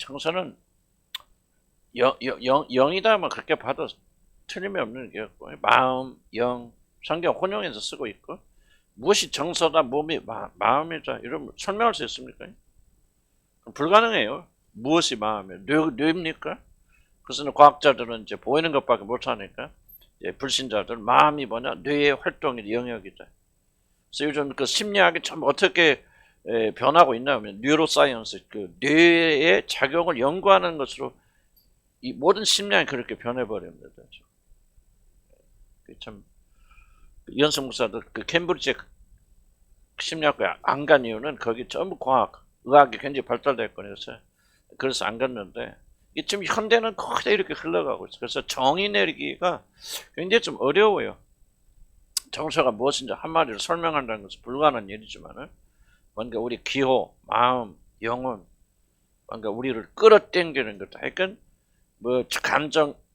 정서는 영이다 뭐 그렇게 봐도 틀림이 없는 게 마음, 영, 성경 혼용해서 쓰고 있고 무엇이 정서다, 몸이 마음이다 이러면 설명할 수 있습니까? 불가능해요. 무엇이 마음이에요? 뇌입니까? 그래서 과학자들은 이제 보이는 것밖에 못하니까 불신자들 마음이 뭐냐? 뇌의 활동의 영역이다. 그래서 요즘 그 심리학이 참 어떻게 변하고 있냐면 뉴로사이언스, 그 뇌의 작용을 연구하는 것으로 이 모든 심리학이 그렇게 변해버립니다. 참 연성 목사들 그 캠브리지 심리학과에 안 간 이유는 거기 전부 과학, 의학이 굉장히 발달됐거든요. 그래서 안 갔는데 지금 현대는 그대로 이렇게 흘러가고 있어요. 그래서 정의 내리기가 굉장히 좀 어려워요. 정서가 무엇인지 한마디로 설명한다는 것은 불가능한 일이지만은 뭔가 우리 기호, 마음, 영혼, 뭔가 우리를 끌어당기는 것. 그러니까 뭐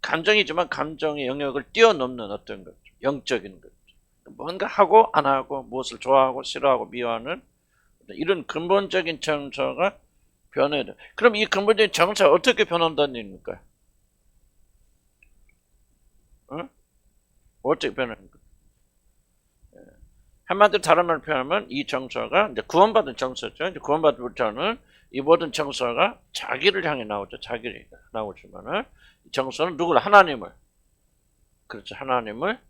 감정이지만 감정의 영역을 뛰어넘는 어떤 것, 영적인 것. 뭔가 하고 안 하고 무엇을 좋아하고 싫어하고 미워하는 이런 근본적인 정서가 변해야 돼. 그럼 이 근본적인 정서가 어떻게 변한다는 얘기입니까? 어떻게 변하는 거? 한마디로 다른 말로 표현하면 이 정서가 이제 구원받은 정서죠. 이제 구원받은 자는 이 모든 정서가 자기를 향해 나오죠. 자기를 나오지만은 이 정서는 누구를? 하나님을. 그렇죠. 하나님을.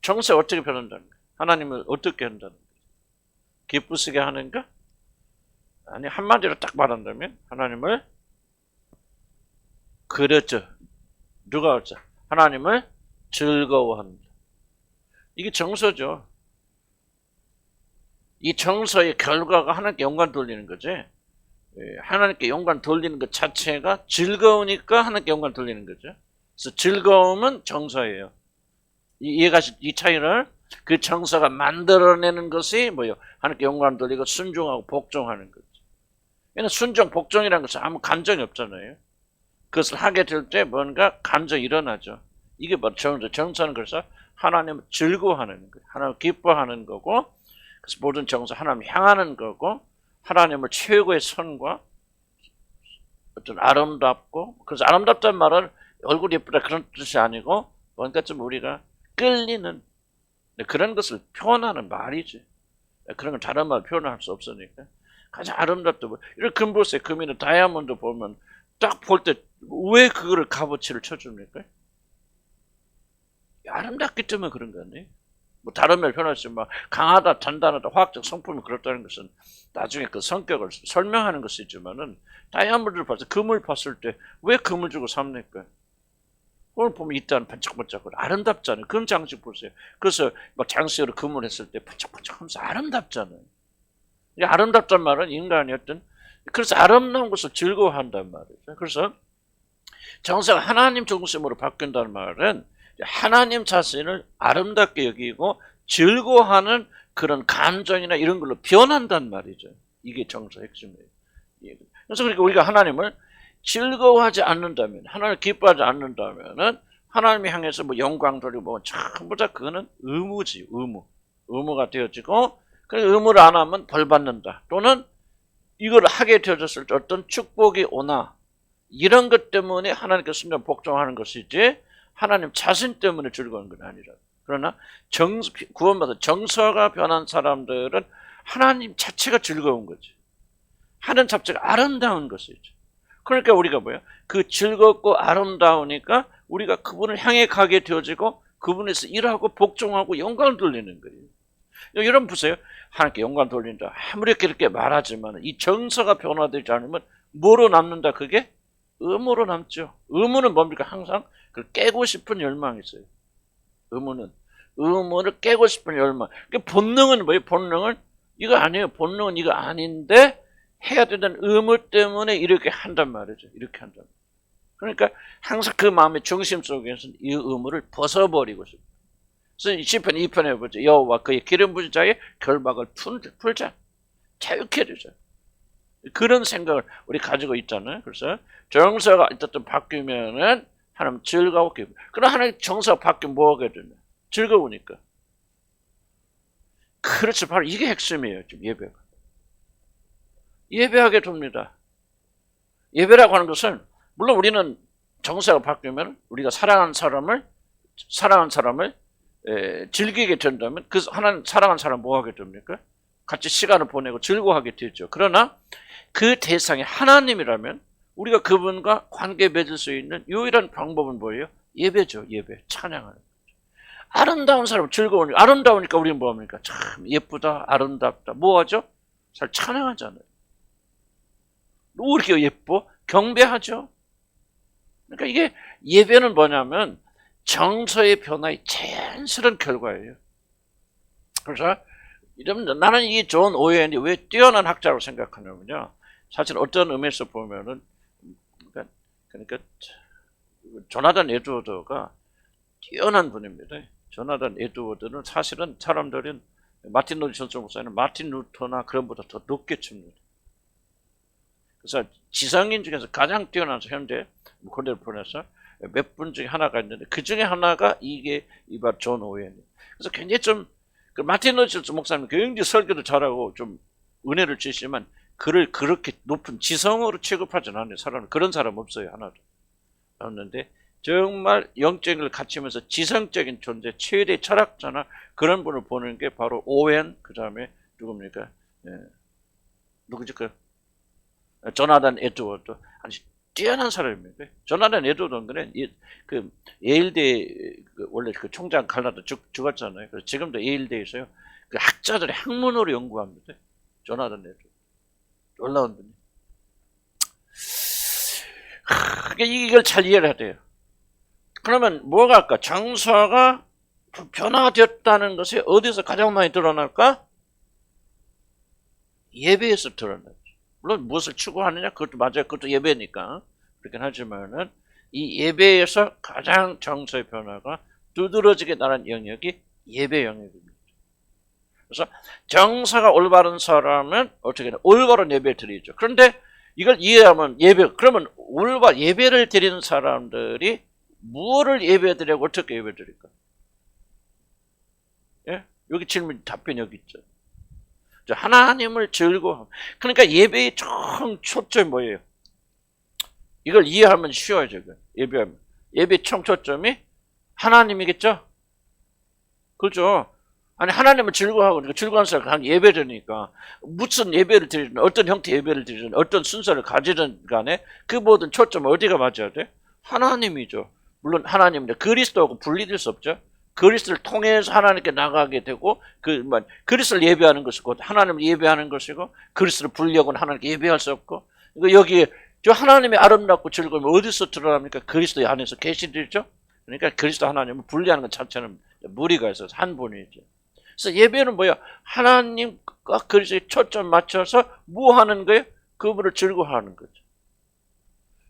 정서가 어떻게 변한다는 거야? 하나님을 어떻게 한다는 거야? 기쁘시게 하는가? 아니, 한마디로 딱 말한다면 하나님을 그렇죠. 누가 하죠? 하나님을 즐거워합니다. 이게 정서죠. 이 정서의 결과가 하나님께 영광 돌리는 거지. 하나님께 영광 돌리는 것 자체가 즐거우니까 하나님께 영광 돌리는 거죠. 그래서 즐거움은 정서예요. 이해가 이 차이를 그 정서가 만들어내는 것이 뭐예요? 하나님께 영광 돌리고 순종하고 복종하는 거죠. 왜냐하면 순종, 복종이라는 것은 아무 감정이 없잖아요. 그것을 하게 될 때 뭔가 감정이 일어나죠. 이게 바로 정서는 그래서 하나님을 즐거워하는 거예요. 하나님을 기뻐하는 거고, 그래서 모든 정서 하나님을 향하는 거고, 하나님을 최고의 선과 어떤 아름답고, 그래서 아름답다는 말은 얼굴이 예쁘다 그런 뜻이 아니고 뭔가 좀 우리가 끌리는 그런 것을 표현하는 말이지. 그런 건 다른 말 표현할 수 없으니까. 가장 아름답다. 이런 금 보세요. 금이나 다이아몬드 보면 딱 볼 때 왜 그거를 값어치를 쳐줍니까? 아름답기 때문에 그런 거 아니에요? 뭐 다른 말 표현하시면 막 강하다, 단단하다, 화학적 성품이 그렇다는 것은 나중에 그 성격을 설명하는 것이지만은 다이아몬드를 봤을 때, 금을 봤을 때 왜 금을 주고 삽니까? 그걸 보면 일단 반짝반짝 아름답잖아요. 금 장식 보세요. 그래서 막 장식으로 금을 했을 때 반짝반짝하면서 아름답잖아요. 이 아름답단 말은 인간이 어떤 그래서 아름다운 것을 즐거워한단 말이죠. 그래서 정서가 하나님 중심으로 바뀐다는 말은 하나님 자신을 아름답게 여기고 즐거워하는 그런 감정이나 이런 걸로 변한단 말이죠. 이게 정서 핵심이에요. 그래서 그러니까 우리가 하나님을 즐거워하지 않는다면, 하나님을 기뻐하지 않는다면은 하나님을 향해서 뭐 영광 돌리고 뭐 전부 다 그거는 의무지, 의무가 되어지고 그 의무를 안 하면 벌 받는다. 또는 이걸 하게 되어졌을 때 어떤 축복이 오나 이런 것 때문에 하나님께 순전 복종하는 것이지 하나님 자신 때문에 즐거운 건 아니라. 그러나 구원받아 정서가 변한 사람들은 하나님 자체가 즐거운 거지. 하나님 자체가 아름다운 것이지. 그러니까 우리가 뭐야? 그 즐겁고 아름다우니까 우리가 그분을 향해 가게 되어지고 그분에서 일하고 복종하고 영광을 돌리는 거예요. 여러분 보세요. 하나님께 영광 돌린다. 아무리 그렇게 말하지만 이 정서가 변화되지 않으면 뭐로 남는다? 그게 의무로 남죠. 의무는 뭡니까? 항상 그걸 깨고 싶은 열망이 있어요. 의무를 깨고 싶은 열망. 그러니까 본능은 뭐예요? 본능은 이거 아니에요. 본능은 이거 아닌데 해야 된다는 의무 때문에 이렇게 한단 말이죠. 이렇게 한단 말이죠. 그러니까 항상 그 마음의 중심 속에서는 이 의무를 벗어버리고 싶어요. 그래서 시편 2편에 보죠. 여호와 그의 기름 부은 자의 결박을 풀자. 자유케 해주자. 그런 생각을 우리 가지고 있잖아요. 그래서 정서가 일단 바뀌면은 하나님 즐거웠게. 그럼 하나님 정서가 바뀌면 뭐 하게 되냐? 즐거우니까. 그렇죠. 바로 이게 핵심이에요. 지금 예배가. 예배하게 됩니다. 예배라고 하는 것은 물론 우리는 정서가 바뀌면 우리가 사랑하는 사람을 즐기게 된다면 그 하나님 사랑하는 사람 뭐 하게 됩니까? 같이 시간을 보내고 즐거워하게 되죠. 그러나 그 대상이 하나님이라면 우리가 그분과 관계 맺을 수 있는 유일한 방법은 뭐예요? 예배죠. 예배. 찬양하는 거죠. 아름다운 사람 즐거우니까 아름다우니까 우리는 뭐합니까? 참 예쁘다 아름답다 뭐하죠? 잘 찬양하잖아요. 왜 이렇게 예뻐? 경배하죠. 그러니까 이게 예배는 뭐냐면 정서의 변화의 자연스러운 결과예요. 그래서 이러면 나는 이 존 오웬이 왜 뛰어난 학자라고 생각하냐면요. 사실 어떤 의미에서 보면은 그러니까 조나단 에드워드가 뛰어난 분입니다. 조나단 에드워드는 사실은 사람들은 마틴 루터 목사는 마틴 루터나 그런 보다 더 높게 칩니다. 그래서 지성인 중에서 가장 뛰어난 현재 그대로 보내서 몇 분 중에 하나가 있는데 그 중에 하나가 이게 이바 존 오웬이에요. 그래서 굉장히 좀 그 마틴 루터 목사님 굉장히 설교도 잘하고 좀 은혜를 주시지만 그를 그렇게 높은 지성으로 취급하지는 않아요. 사람은 그런 사람 없어요. 하나도 없는데 정말 영적인 걸 갖추면서 지성적인 존재 최대 철학자나 그런 분을 보는 게 바로 오웬 그 다음에 누굽니까? 누구지 그 조나단 에드워드 아주 뛰어난 사람입니다. 조나단 에드워드는 그 예일대 원래 그 총장 갈라도 죽었잖아요. 그래서 지금도 예일대에서요 그 학자들의 학문으로 연구합니다. 조나단 에드워드 놀라운 분이. 그러니까 이걸 잘 이해를 해야 돼요. 그러면 뭐가 할까? 정서가 변화되었다는 것이 어디서 가장 많이 드러날까? 예배에서 드러나죠. 물론 무엇을 추구하느냐 그것도 맞아요. 그것도 예배니까 그렇긴 하지만은 이 예배에서 가장 정서의 변화가 두드러지게 나는 영역이 예배 영역입니다. 그래서 정서가 올바른 사람은 어떻게 해야 올바른 예배를 드리죠. 그런데 이걸 이해하면 그러면 예배를 드리는 사람들이 무엇을 예배 드리고 어떻게 예배 드릴까? 예? 여기 질문 답변 여기 있죠. 하나님을 즐거워. 그러니까 예배의 총 초점이 뭐예요? 이걸 이해하면 쉬워요, 지금. 예배하면. 예배의 총 초점이 하나님이겠죠? 그렇죠? 아니, 하나님을 즐거워하고, 즐거운 사람 예배드리니까, 무슨 예배를 드리든, 어떤 형태 예배를 드리든, 어떤 순서를 가지든 간에 그 모든 초점 어디가 맞아야 돼? 하나님이죠. 물론 하나님인데 그리스도하고 분리될 수 없죠. 그리스도를 통해서 하나님께 나가게 되고 그리스도를 예배하는 것이고 하나님을 예배하는 것이고 그리스도를 분리하고는 하나님께 예배할 수 없고 여기에 저 하나님의 아름답고 즐거움이 어디서 드러납니까? 그리스도 안에서 계시되죠. 그러니까 그리스도 하나님을 분리하는 것 자체는 무리가 있어서 한 분이죠. 그래서 예배는 뭐야? 하나님과 그리스도에 초점 맞춰서 뭐 하는 거예요? 그분을 즐거워하는 거죠.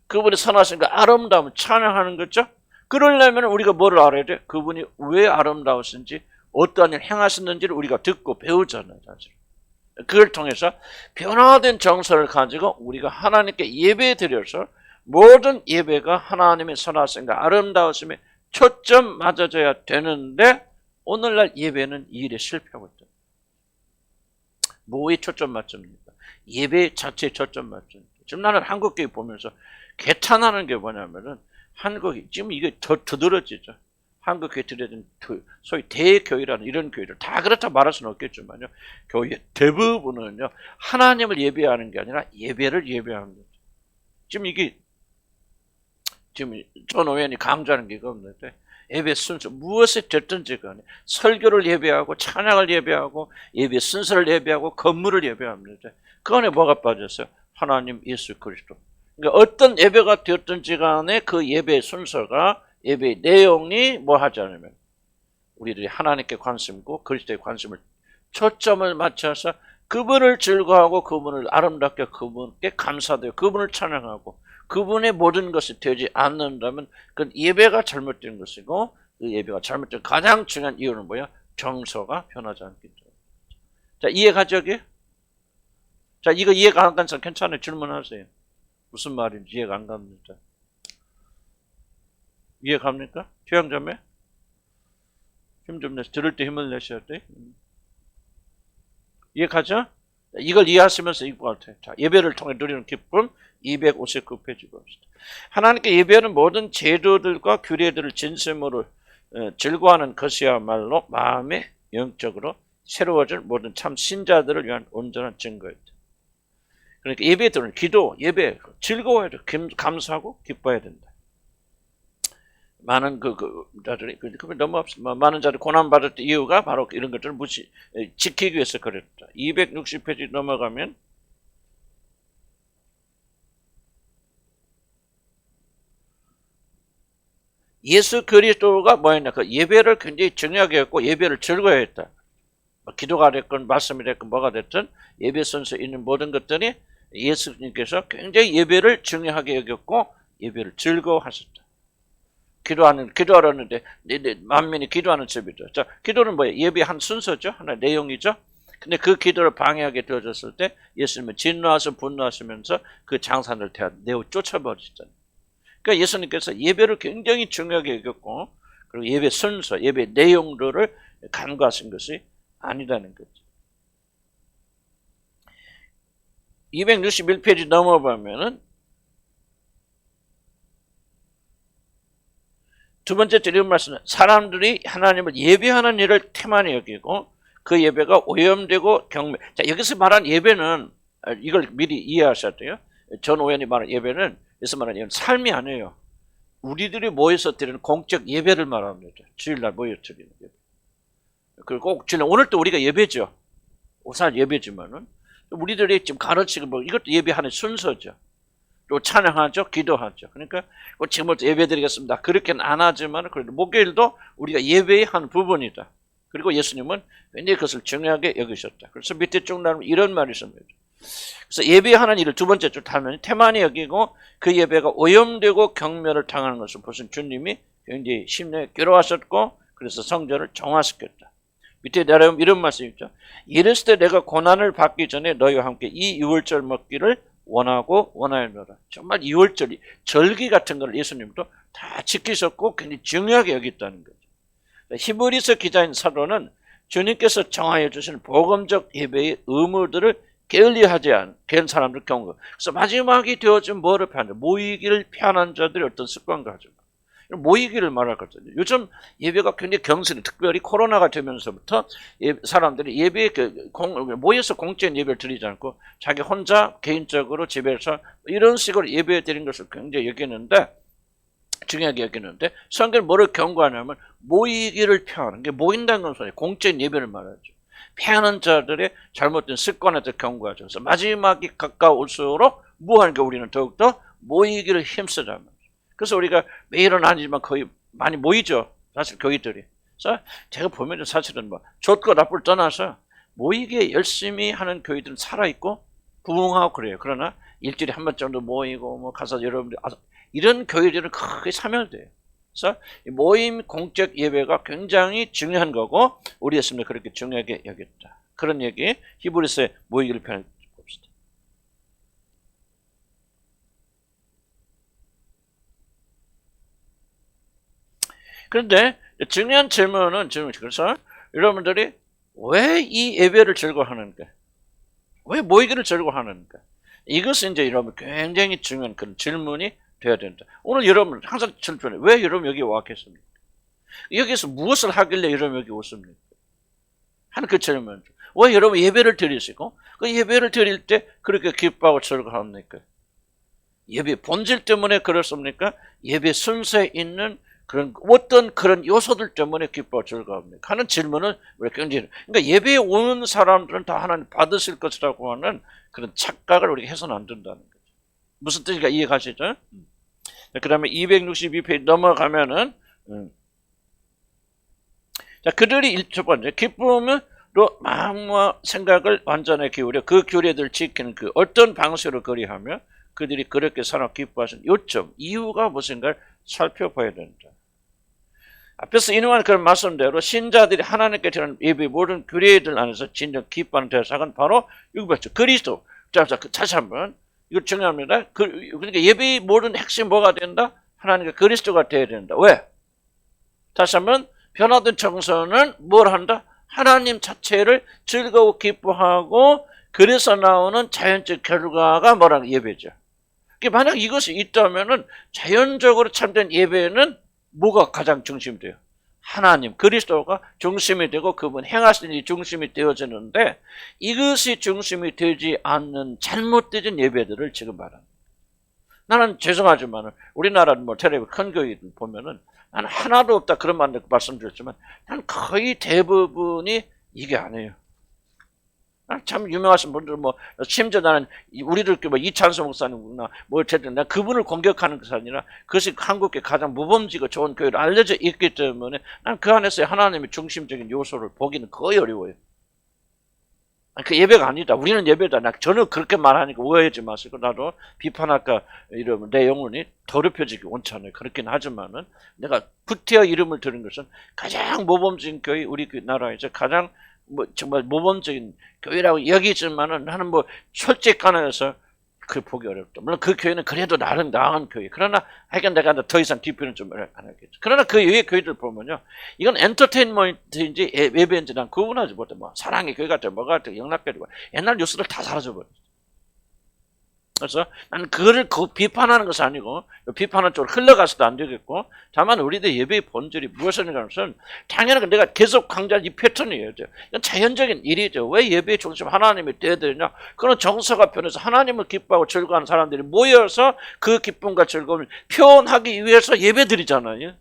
그분의 선하신 그 아름다움을 찬양하는 거죠. 그러려면 우리가 뭐를 알아야 돼? 그분이 왜 아름다우신지 어떠한 일 행하셨는지를 우리가 듣고 배우잖아요. 사실. 그걸 통해서 변화된 정서를 가지고 우리가 하나님께 예배 드려서 모든 예배가 하나님의 선하심과 아름다우심에 초점 맞아져야 되는데 오늘날 예배는 이 일에 실패하고 있다. 뭐에 초점 맞춥니까? 예배 자체에 초점 맞춥니다. 지금 나는 한국교회 보면서 개탄하는 게 뭐냐면은 한국이 지금 이게 더 늘어지죠. 한국 교회들은 소위 대교회라는 이런 교회들 다 그렇다 말할 수는 없겠지만요. 교회 대부분은요 하나님을 예배하는 게 아니라 예배를 예배합니다. 지금 이게 지금 존 오웬이 강조하는 게 없는데 예배 순서 무엇이 됐든지 간에 설교를 예배하고 찬양을 예배하고 예배 순서를 예배하고 건물을 예배합니다. 그 안에 뭐가 빠졌어요? 하나님 예수 그리스도. 그러니까 어떤 예배가 되었든지 간에 그 예배 순서가 예배의 내용이 뭐 하지 않으면 우리들이 하나님께 관심고 그리스도의 관심을 초점을 맞춰서 그분을 즐거워하고 그분을 아름답게 그분께 감사되고 그분을 찬양하고 그분의 모든 것이 되지 않는다면 그 예배가 잘못된 것이고 그 예배가 잘못된 가장 중요한 이유는 뭐야? 정서가 변하지 않기 때문에. 자, 이해가죠? 자, 이거 이해가 안 가는 사람 괜찮아요. 질문하세요. 무슨 말인지 이해가 안 갑니다. 이해 갑니까? 최양자매? 힘 좀 내서 들을 때 힘을 내셔야 돼. 이해 가죠? 이걸 이해하시면서 읽고 갈 테니까. 자, 예배를 통해 누리는 기쁨 259페이지 봅시다. 하나님께 예배하는 모든 제도들과 규례들을 진심으로 즐거워하는 것이야말로 마음의 영적으로 새로워질 모든 참 신자들을 위한 온전한 증거였다. 그러니까 예배 드는 기도, 예배 즐거워야 돼. 감사하고 기뻐야 된다. 많은 자들이 너무 없습니다. 많은 자들이 고난 받을 때 이유가 바로 이런 것들을 지키기 위해서 그랬다. 260페이지 넘어가면 예수 그리스도가 뭐였냐? 그 예배를 굉장히 중요하게 했고 예배를 즐거워했다. 기도가 됐건 말씀이 됐건 뭐가 됐든 예배 선서에 있는 모든 것들이 예수님께서 굉장히 예배를 중요하게 여겼고 예배를 즐거워하셨다. 기도하려는데 만민이 기도하는 집이죠. 자, 기도는 뭐예요? 예배 한 순서죠. 하나의 내용이죠. 근데 그 기도를 방해하게 되어졌을 때 예수님은 진노하셔 분노하시면서 그 장사를 내어 쫓아버리셨잖아요. 그러니까 예수님께서 예배를 굉장히 중요하게 여겼고 그리고 예배 순서, 예배 내용들을 간과하신 것이 아니라는 거죠. 261페이지 넘어가면은 두 번째 이런 말씀은 사람들이 하나님을 예배하는 일을 태만히 여기고 그 예배가 오염되고 경매. 자, 여기서 말한 예배는 이걸 미리 이해하셔야 돼요. 전 오연이 말한 예배는 여기서 말하는 예배는 삶이 아니에요. 우리들이 모여서 드리는 공적 예배를 말합니다. 주일날 모여 드리는 예배. 그리고 꼭 주일날 오늘도 우리가 예배죠. 오늘 예배지만은 우리들이 지금 가르치고 뭐 이것도 예배하는 순서죠. 또 찬양하죠, 기도하죠. 그러니까 지금부터 예배드리겠습니다. 그렇게는 안 하지만 그래도 목요일도 우리가 예배의 한 부분이다. 그리고 예수님은 굉장히 그것을 중요하게 여기셨다. 그래서 밑에 쭉 나오면 이런 말이 있습니다. 그래서 예배하는 일을 두 번째 줄 타면 태만히 여기고 그 예배가 오염되고 경멸을 당하는 것을 보신 주님이 굉장히 심령에 괴로워하셨고 그래서 성전을 정화시켰다. 밑에 내려오면 이런 말씀이 있죠. 이랬을 때 내가 고난을 받기 전에 너희와 함께 이 유월절 먹기를 원하고 원하였노라. 정말 유월절이 절기 같은 걸 예수님도 다 지키셨고 굉장히 중요하게 여겼다는 거죠. 히브리서 기자인 사도는 주님께서 정하여 주신 복음적 예배의 의무들을 게을리하지 않은 그런 사람들 경우. 그래서 마지막이 되어진 뭐를 피하는 모이기를 피하는 자들이 어떤 습관을 가지고 모이기를 말하거든요. 요즘 예배가 굉장히 경슬이 특별히 코로나가 되면서부터 사람들이 예배에 모여서 공적인 예배를 드리지 않고 자기 혼자 개인적으로 집에서 이런 식으로 예배 드리는 것을 굉장히 여기는데 중요하게 여기는데 성경은 뭐를 경고하냐면 모이기를 피하는 게 모인다는 건 소리 공적인 예배를 말하죠. 피하는 자들의 잘못된 습관에 대해 경고하죠. 그래서 마지막이 가까울수록 무하니까 우리는 더욱더 모이기를 힘쓰자면 그래서 우리가 매일은 아니지만 거의 많이 모이죠. 사실 교회들이. 그래서 제가 보면 사실은 뭐 좋고 나쁠 떠나서 모이게 열심히 하는 교회들은 살아있고 부흥하고 그래요. 그러나 일주일에 한 번 정도 모이고 뭐 가서 여러분들 이런 교회들은 크게 사멸돼요. 그래서 모임 공적 예배가 굉장히 중요한 거고 우리 예수님은 그렇게 중요하게 여겼다. 그런 얘기 히브리서의 모이기를 표현해 봅시다. 그런데 중요한 질문은 그래서 여러분들이 왜 이 예배를 즐거워하는가? 왜 모이기를 즐거워하는가? 이것은 이제 여러분 굉장히 중요한 그런 질문이 돼야 된다. 오늘 여러분 항상 질문해. 왜 여러분 여기 왔겠습니까? 여기서 무엇을 하길래 여러분 여기 오십니까? 하는 그 질문. 왜 여러분 예배를 드리시고 그 예배를 드릴 때 그렇게 기뻐하고 즐거워합니까? 예배 본질 때문에 그렇습니까? 예배 순서에 있는 그런 어떤 그런 요소들 때문에 기뻐하고 즐거워합니까? 하는 질문은 우리 굉장히 그러니까 예배에 오는 사람들은 다 하나님 받으실 것이라고 하는 그런 착각을 우리가 해서는 안 된다는 거죠. 무슨 뜻인가 이해가시죠? 그 다음에 262페이지 넘어가면은 자 그들이 첫 번째 기쁨으로 마음과 생각을 완전히 기울여 그 규례들을 지키는 그 어떤 방식으로 그리하며 그들이 그렇게 살아 기뻐하신 요점 이유가 무엇인가를 살펴봐야 된다. 앞에서 인용한 그런 말씀대로 신자들이 하나님께 드리는 예배 모든 규례들 안에서 진정 기뻐하는 대상은 바로 이거 봤죠. 그리스도. 자, 다시 한번 이거 중요합니다. 그러니까 예배의 모든 핵심 뭐가 된다? 하나님께 그리스도가 되어야 된다. 왜? 다시 한번 변화된 정서는 뭘 한다? 하나님 자체를 즐거워 기뻐하고 그래서 나오는 자연적 결과가 뭐라고? 예배죠. 만약 이것이 있다면은 자연적으로 참된 예배는 뭐가 가장 중심이 돼요? 하나님, 그리스도가 중심이 되고 그분 행하시는 일이 중심이 되어지는데, 이것이 중심이 되지 않는 잘못된 예배들을 지금 말합니다. 나는 죄송하지만 우리나라 뭐 텔레비 큰 교회들 보면은 나는 하나도 없다 그런 말씀드렸지만, 난 거의 대부분이 이게 아니에요. 참 유명하신 분들 뭐 심지어 나는 우리들 뭐 이찬수 목사님이나 뭐 어쨌든 나 그분을 공격하는 것이 아니라 그것이 한국의 가장 모범지고 좋은 교회로 알려져 있기 때문에 난 그 안에서 하나님의 중심적인 요소를 보기는 거의 어려워요. 그 예배가 아니다. 우리는 예배다. 나 저는 그렇게 말하니까 오해하지 마시고, 나도 비판할까 이러면 내 영혼이 더럽혀지기 원치 않아요. 그렇긴 하지만은 내가 구태여 이름을 들은 것은 가장 모범적인 교회, 우리 그 나라에서 가장 뭐 정말 모범적인 교회라고 여기지만은 나는 뭐 솔직간에서 그 보기 어렵다. 물론 그 교회는 그래도 나름 나은 교회. 그러나 하여간 내가 더 이상 깊이는 좀 안 하겠죠. 그러나 그 외의 교회들 보면요, 이건 엔터테인먼트인지 예배인지 난 구분하지 못해. 뭐 사랑의 교회 같아, 뭐 같아, 영락교회고 옛날 뉴스들 다 사라져버렸어. 그래서 나는 그거를 비판하는 것이 아니고, 비판하는 쪽으로 흘러가서도 안 되겠고, 다만 우리들 예배의 본질이 무엇이냐는 것은 당연히 내가 계속 강조한 이 패턴이에요. 이건 자연적인 일이죠. 왜 예배의 중심 하나님이 되어야 되느냐? 그런 정서가 변해서 하나님을 기뻐하고 즐거워하는 사람들이 모여서 그 기쁨과 즐거움을 표현하기 위해서 예배드리잖아요.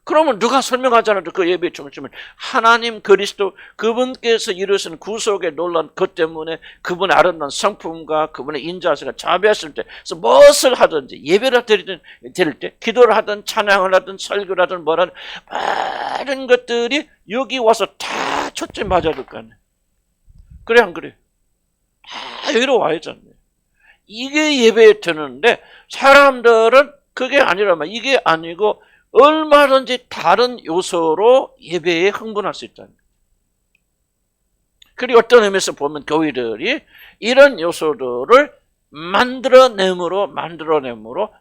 그러면 누가 설명하잖아요. 그 예배의 중심을 하나님 그리스도 그분께서 이루신 구속의 놀라운 것 때문에 그분의 아름다운 성품과 그분의 인자하시가 자비하실 때, 그래서 무엇을 하든지 예배를 드릴 때 기도를 하든 찬양을 하든 설교를 하든 뭐라든 많은 것들이 여기 와서 다 초점이 맞아야 될 거 아니에요. 그래 안 그래? 다 여기로 와야 잖아요. 이게 예배에 드는데 사람들은 그게 아니라면 이게 아니고 얼마든지 다른 요소로 예배에 흥분할 수 있다는 거예요. 그리고 어떤 의미에서 보면 교회들이 이런 요소들을 만들어내므로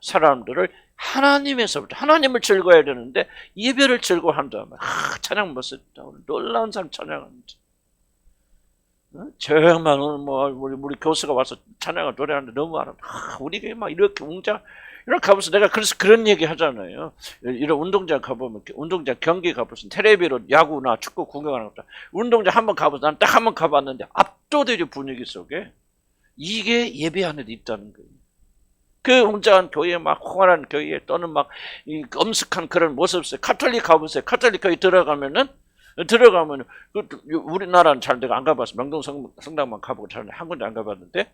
사람들을 하나님에서부터, 하나님을 즐거워해야 되는데 예배를 즐거워한다면, 찬양 멋있다, 오늘 놀라운 사람 찬양합니다. 정말 오늘 뭐 우리 교수가 와서 찬양을 노래하는데 너무 아름다워. 우리 교회 막 이렇게 이렇게 가보면서 내가 그래서 그런 얘기 하잖아요. 이런 운동장 가보면, 운동장 경기 가보면 텔레비로 야구나 축구 구경하는 것보다 운동장 한번 가보면, 난 딱 한번 가봤는데 압도되죠. 분위기 속에. 이게 예배 안에 있다는 거예요. 그 웅장한 교회, 막 호환한 교회 또는 막 엄숙한 그런 모습 속에 카톨릭 가보세요. 카톨릭 교회 들어가면 우리나라는 잘 내가 안 가봤어. 명동 성당만 가보고 잘 한 군데 안 가봤는데,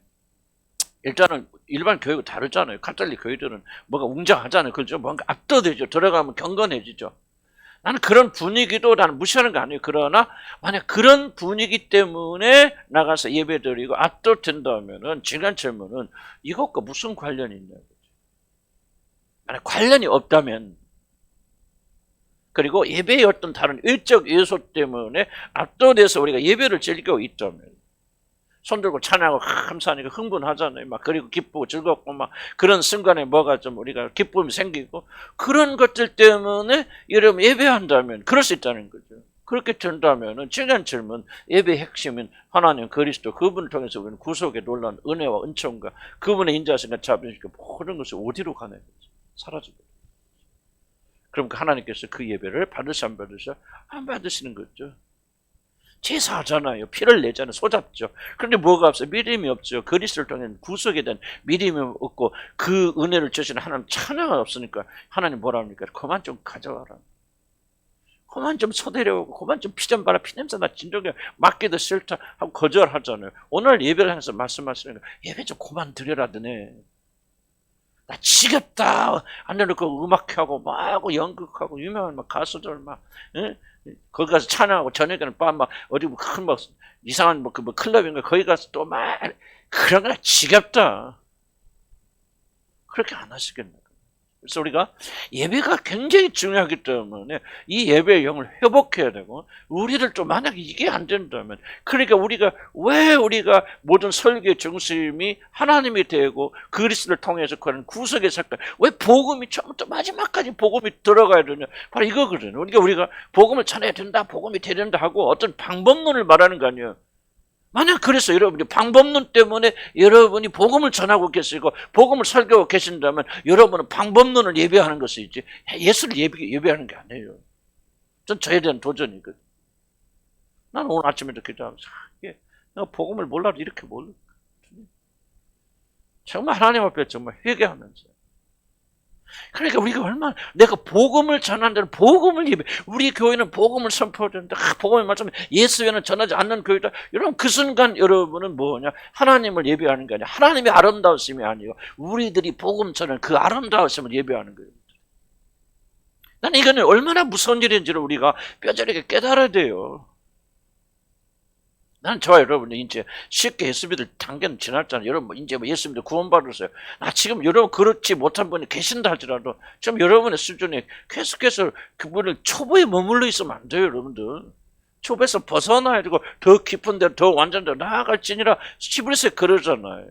일단은 일반 교회가 다르잖아요. 카톨릭 교회들은 뭔가 웅장하잖아요. 그렇죠? 뭔가 압도되죠. 들어가면 경건해지죠. 나는 그런 분위기도 나는 무시하는 거 아니에요. 그러나 만약 그런 분위기 때문에 나가서 예배드리고 압도된다면은 중요한 질문은 이것과 무슨 관련이 있냐고. 만약 관련이 없다면, 그리고 예배의 어떤 다른 일적 요소 때문에 압도돼서 우리가 예배를 즐기고 있다면, 손들고 찬양하고 감사하니까 흥분하잖아요. 막 그리고 기쁘고 즐겁고 막 그런 순간에 뭐가 좀 우리가 기쁨이 생기고, 그런 것들 때문에 여러분 예배한다면 그럴 수 있다는 거죠. 그렇게 된다면은 중요한 질문, 예배의 핵심은 하나님 그리스도 그분을 통해서 우리는 구속의 놀라운 은혜와 은총과 그분의 인자하심과 자비하심과 모든 것이 어디로 가는 거죠? 사라져버려요. 그럼 하나님께서 그 예배를 받으시 안 받으셔? 안 받으시는 거죠. 제사하잖아요. 피를 내잖아요. 소잡죠. 그런데 뭐가 없어요? 믿음이 없죠. 그리스도를 통해 구속에 대한 믿음이 없고 그 은혜를 주시는 하나님 찬양이 없으니까 하나님 뭐라 합니까? 그만 좀 가져와라. 그만 좀 소대려오고 그만 좀 피 좀 봐라. 피냄새 나 진정해. 맡기도 싫다 하고 거절하잖아요. 오늘 예배를 하면서 말씀하시는 거, 예배 좀 그만 드려라 드네. 나 지겹다. 앉아놓고 음악하고 막 연극하고 유명한 막 가수들 막 거기 가서 찬양하고 저녁에는 밤 막 어디 큰 막 이상한 뭐 클럽인가 거기 가서 또 막 그런 거나 지겹다. 그렇게 안 하시겠나? 그래서 우리가 예배가 굉장히 중요하기 때문에 이 예배의 영을 회복해야 되고, 우리를 좀 만약에 이게 안 된다면, 그러니까 왜 우리가 모든 설교의 중심이 하나님이 되고 그리스도를 통해서 그런 구속의 사건, 왜 복음이 처음부터 마지막까지 복음이 들어가야 되냐? 바로 이거거든요. 그러니까 우리가 복음을 전해야 된다, 복음이 되야 된다 하고 어떤 방법론을 말하는 거 아니에요. 만약 그래서 여러분이 방법론 때문에 여러분이 복음을 전하고 계시고 복음을 설교하고 계신다면 여러분은 방법론을 예배하는 것이지 예수를 예배하는 게 아니에요. 전 저에 대한 도전이거든. 나는 오늘 아침에도 기도하면서 내가 복음을 몰라도 이렇게 몰라. 정말 하나님 앞에 정말 회개하면서. 그러니까 우리가 얼마나 내가 복음을 전한다는 복음을 예배. 우리 교회는 복음을 선포한다. 복음의 말씀 예수 외에는 전하지 않는 교회다. 여러분 그 순간 여러분은 뭐냐? 하나님을 예배하는 게 아니야. 하나님의 아름다우심이 아니고 우리들이 복음 전하는 그 아름다우심을 예배하는 거예요. 나는 이거는 얼마나 무서운 일인지를 우리가 뼈저리게 깨달아야 돼요. 난 저와 여러분이 이제 쉽게 예수 믿을 단계는 지났잖아요. 여러분 이제 예수 믿을 구원받으세요. 지금 여러분 그렇지 못한 분이 계신다 할지라도 좀 여러분의 수준에 계속해서 그분을 초보에 머물러 있으면 안 돼요, 여러분들. 초보에서 벗어나야 되고 더 깊은 데로 더 완전히 나아갈지니라 히브리서에 그러잖아요.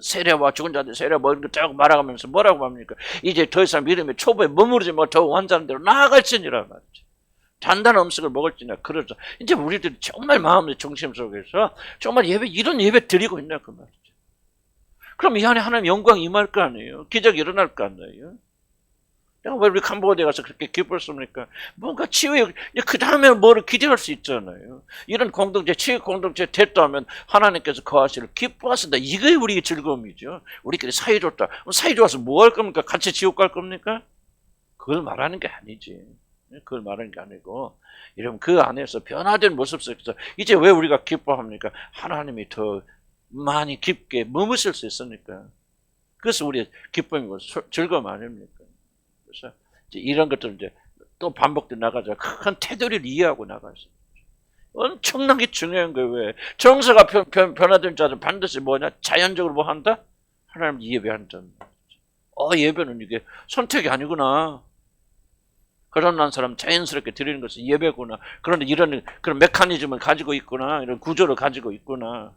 세례와 죽은 자들 세례 뭐 이런 거 쫙 말하면서 뭐라고 합니까? 이제 더 이상 믿음의 초보에 머무르지 말고 더 완전한 데로 나아갈지니라 말이죠. 단단한 음식을 먹을지나 그러죠. 이제 우리들이 정말 마음의 중심 속에서 정말 예배 이런 예배 드리고 있나 그 말이죠. 그럼 이 안에 하나님 영광 임할 거 아니에요. 기적이 일어날 거 아니에요. 내가 왜 우리 캄보디아 가서 그렇게 기뻤습니까? 뭔가 치유에 그 다음에 뭐를 기대할 수 있잖아요. 이런 공동체 치유 공동체 됐다면 하나님께서 거하시를 기뻐하신다. 이게 우리의 즐거움이죠. 우리끼리 사이좋다. 사이좋아서 뭐 할 겁니까? 같이 지옥 갈 겁니까? 그걸 말하는 게 아니지. 그걸 말하는 게 아니고 여러분 그 안에서 변화된 모습 속에서 이제 왜 우리가 기뻐합니까? 하나님이 더 많이 깊게 머무실 수 있으니까. 그래서 우리의 기쁨이고 즐거움 아닙니까? 그래서 이제 이런 것들 이제 또 반복돼 나가자 큰 테두리를 이해하고 나가서 엄청나게 중요한 거예요. 왜? 정서가 변화된 자들 반드시 뭐냐? 자연적으로 뭐 한다? 하나님 예배한다. 예배는 이게 선택이 아니구나. 그런 사람 자연스럽게 드리는 것은 예배구나. 그런데 이런 그런 메커니즘을 가지고 있구나. 이런 구조를 가지고 있구나.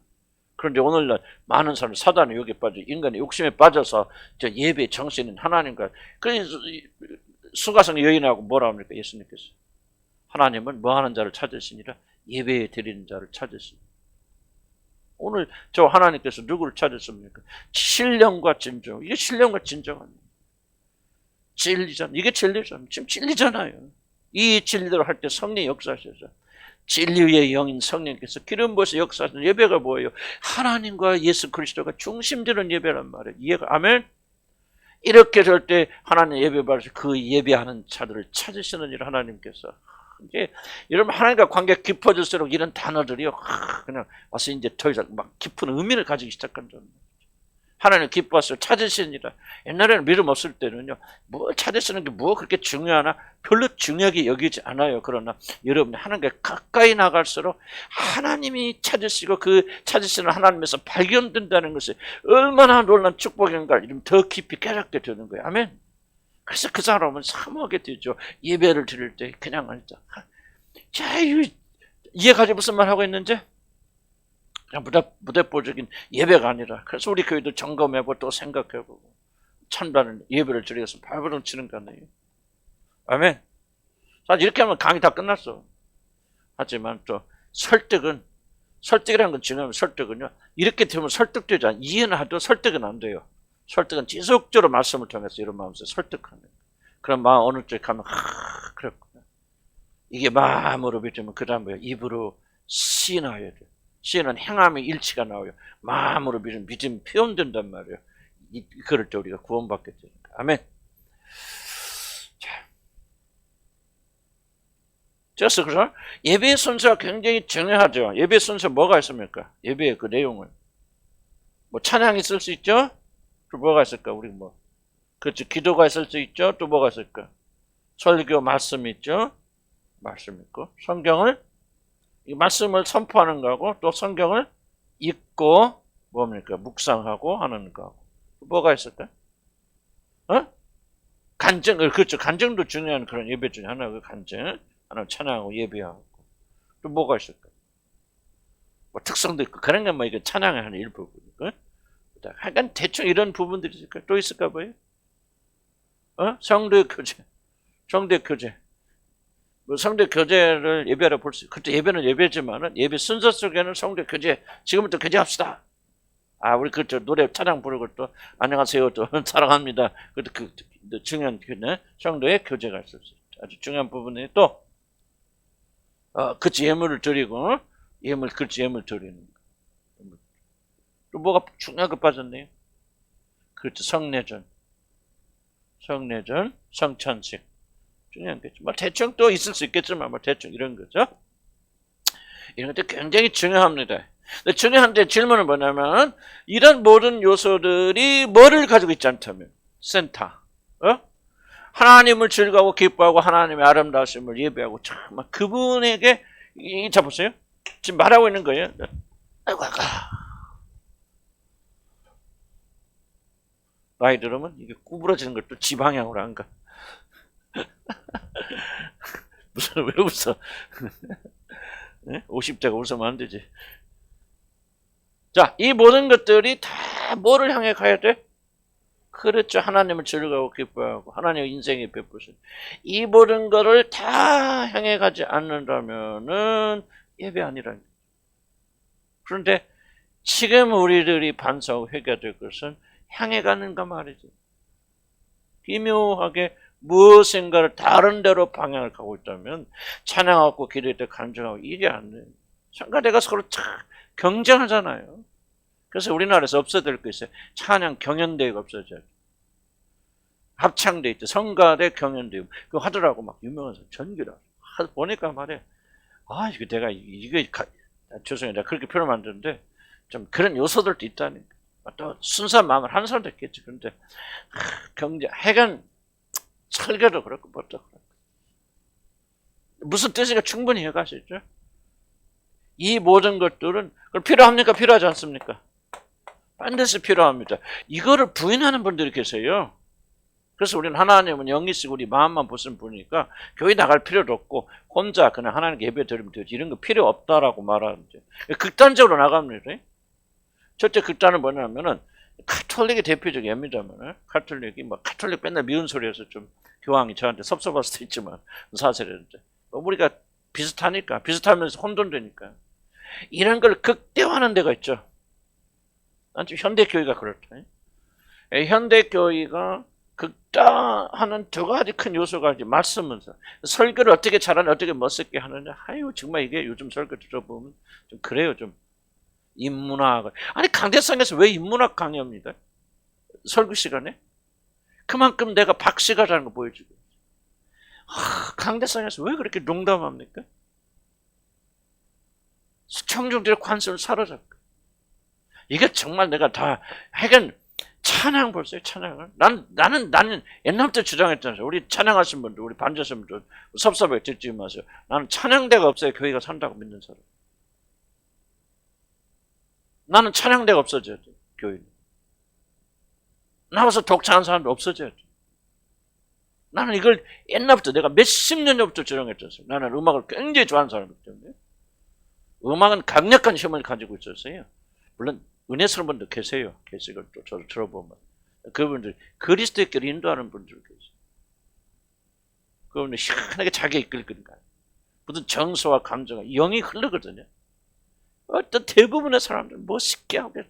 그런데 오늘날 많은 사람이 사단의 욕에 빠져 인간의 욕심에 빠져서 저 예배 정신은 하나님과 그래서 수가성 여인하고 뭐라 합니까? 예수님께서 하나님은 뭐하는 자를 찾으시니라 예배에 드리는 자를 찾으시니. 오늘 저 하나님께서 누구를 찾으십니까? 신령과 진정. 이게 신령과 진정합니다. 진리잖아요. 이게 진리잖아요. 지금 진리잖아요. 이 진리대로 할 때 성령 역사하셔서 진리의 영인 성령께서 기름 부어서 역사하시는 예배가 뭐예요? 하나님과 예수 그리스도가 중심되는 예배란 말이에요. 이해가 아멘? 이렇게 될 때 하나님 예배 받으셔 그 예배하는 자들을 찾으시는 일 하나님께서 이제 여러분 하나님과 관계 깊어질수록 이런 단어들이요 그냥 와서 이제 더 이상 막 깊은 의미를 가지기 시작한다. 하나님 기뻐하시고 찾으시니라. 옛날에는 믿음 없을 때는요, 뭘 찾으시는 게 뭐 그렇게 중요하나? 별로 중요하게 여기지 않아요. 그러나 여러분이 하나님께 가까이 나갈수록 하나님이 찾으시고 그 찾으시는 하나님에서 발견된다는 것이 얼마나 놀라운 축복인가 더 깊이 깨닫게 되는 거예요. 아멘. 그래서 그 사람은 사모하게 되죠. 예배를 드릴 때 그냥 앉아. 자, 이해가지 무슨 말 하고 있는지? 그냥 무대뽀적인 예배가 아니라 그래서 우리 교회도 점검해보고 또 생각해보고 찬반을 예배를 드려서 발버둥 치는 거 아니에요. 아멘. 사실 이렇게 하면 강의 다 끝났어. 하지만 또 설득이라는 건 중요하면 설득은요 이렇게 되면 설득되지 않아요. 이해는 하도 설득은 안 돼요. 설득은 지속적으로 말씀을 통해서 이런 마음에서 설득하는 거예요. 그런 마음 어느 쪽에 가면 그렇구나. 이게 마음으로 믿으면 그 다음 뭐야? 입으로 시인하여야 돼요. 시에는 행함의 일치가 나와요. 마음으로 믿음, 믿음이 표현된단 말이에요. 그럴 때 우리가 구원받게 되니까. 아멘. 자, 그래서 예배의 순서가 굉장히 중요하죠. 예배의 순서 뭐가 있습니까? 예배의 그 내용을. 뭐 찬양이 있을 수 있죠? 또 뭐가 있을까? 우리 뭐. 그렇죠. 기도가 있을 수 있죠? 또 뭐가 있을까? 설교 말씀이 있죠? 말씀 있고. 성경을 이 말씀을 선포하는 거하고 또 성경을 읽고 뭡니까? 묵상하고 하는 거하고 뭐가 있을까? 간증을 그렇죠. 간증도 중요한 그런 예배 중에 하나가 간증, 하나 찬양하고 예배하고 또 뭐가 있을까? 뭐 특성도 있고 그런 게 뭐 이게 찬양의 한 일부분이고 약간 대충 이런 부분들이 있을까? 또 있을까 봐요. 성도의 교제, 성도의 교제. 뭐 성대 교제를 예배라 볼 수, 그때 예배는 예배지만은 예배 순서 속에는 성대 교제, 지금부터 교제합시다. 아, 우리 그저 노래 찬양 부르고 또 안녕하세요 또 사랑합니다. 그것도 그 중요한 성도의 교제가 있을 수 있죠. 아주 중요한 부분이 또 그치 예물을 드리고 그치 예물 드리는 거. 또 뭐가 중요한 거 빠졌네요. 그렇죠. 성례전, 성찬식 중요한 거죠. 뭐 대충 또 있을 수 있겠지만 뭐 대충 이런 거죠. 이런 것도 굉장히 중요합니다. 근데 중요한데 질문은 뭐냐면 이런 모든 요소들이 뭐를 가지고 있지 않다면 센터, 하나님을 즐거워 기뻐하고 하나님의 아름다우심을 예배하고 정말 그분에게 자 보세요. 지금 말하고 있는 거예요. 아이고 나이 들으면 이게 구부러지는 것도 지방향으로 안 가. 무슨 왜 웃어? 50대가 웃으면 안 되지. 자, 이 모든 것들이 다 뭐를 향해 가야 돼? 그렇죠. 하나님을 즐거워 기뻐하고 하나님의 인생에 베푸신 이 모든 것을 다 향해 가지 않는다면은 예배 아니라는 거죠. 그런데 지금 우리들이 반성하고 회개될 것은 향해 가는가 말이죠. 기묘하게 무엇인가를 다른 데로 방향을 가고 있다면 찬양하고 기도할 때 간증하고 이게 안 돼요. 성가대가 서로 경쟁하잖아요. 그래서 우리나라에서 없어야 될 거 있어요. 찬양 경연대회가 없어져요. 합창대 있죠. 성가대 경연대회. 그거 하더라고 막 유명한 사람 전기라. 보니까 말해. 아 이거 내가 이게 죄송해요. 내가 그렇게 표현하면 안 되는데 좀 그런 요소들도 있다니까. 또 순수한 마음을 하는 사람도 있겠지. 그런데 경제 하여간 설계도 그렇고 뭐도 그렇고 무슨 뜻인가 충분히 해가시죠. 이 모든 것들은 필요합니까? 필요하지 않습니까? 반드시 필요합니다. 이거를 부인하는 분들이 계세요. 그래서 우리는 하나님은 영이시고 우리 마음만 보시는 분이니까 교회 나갈 필요도 없고 혼자 그냥 하나님께 예배 드리면 되지 이런 거 필요 없다라고 말하는데 극단적으로 나갑니다. 첫째 극단은 뭐냐면은 카톨릭이 대표적인 예입니다만 카톨릭이 뭐 카톨릭 맨날 미운 소리해서 좀 교황이 저한테 섭섭할 수도 있지만 사실인데 우리가 비슷하니까 비슷하면서 혼돈되니까 이런 걸 극대화하는 데가 있죠. 난 지금 현대교회가 그렇다. 현대교회가 극단하는 두 가지 큰 요소가 이제 말씀면서 설교를 어떻게 잘하냐 어떻게 멋있게 하느냐. 아유 정말 이게 요즘 설교 들어보면 좀 그래요. 좀 인문학 아니 강대상에서 왜 인문학 강의합니다. 설교 시간에 그만큼 내가 박식하자는 거 보여주고 강대상에서 왜 그렇게 농담합니까? 청중들의 관심을 사로잡고 이게 정말 내가 다 하여간 찬양 보세요. 찬양을 나는 옛날부터 주장했잖아요. 우리 찬양하신 분들 우리 반주하신 분들 섭섭하게 듣지 마세요. 나는 찬양대가 없어야 교회가 산다고 믿는 사람. 나는 찬양대가 없어져야 돼. 교회는 나와서 독창하는 사람도 없어져야 돼. 나는 이걸 옛날부터 내가 몇십 년 전부터 주장했잖아요. 나는 음악을 굉장히 좋아하는 사람이기 때문에 음악은 강력한 힘을 가지고 있었어요. 물론 은혜스러운 분들 계세요. 계시고 또 저를 들어보면 그분들 그리스도의 길을 인도하는 분들 계세요. 그분들 희한하게 자기가 이끌거든요. 무슨 정서와 감정과 영이 흐르거든요. 어떤 대부분의 사람들은 멋있게 하겠어.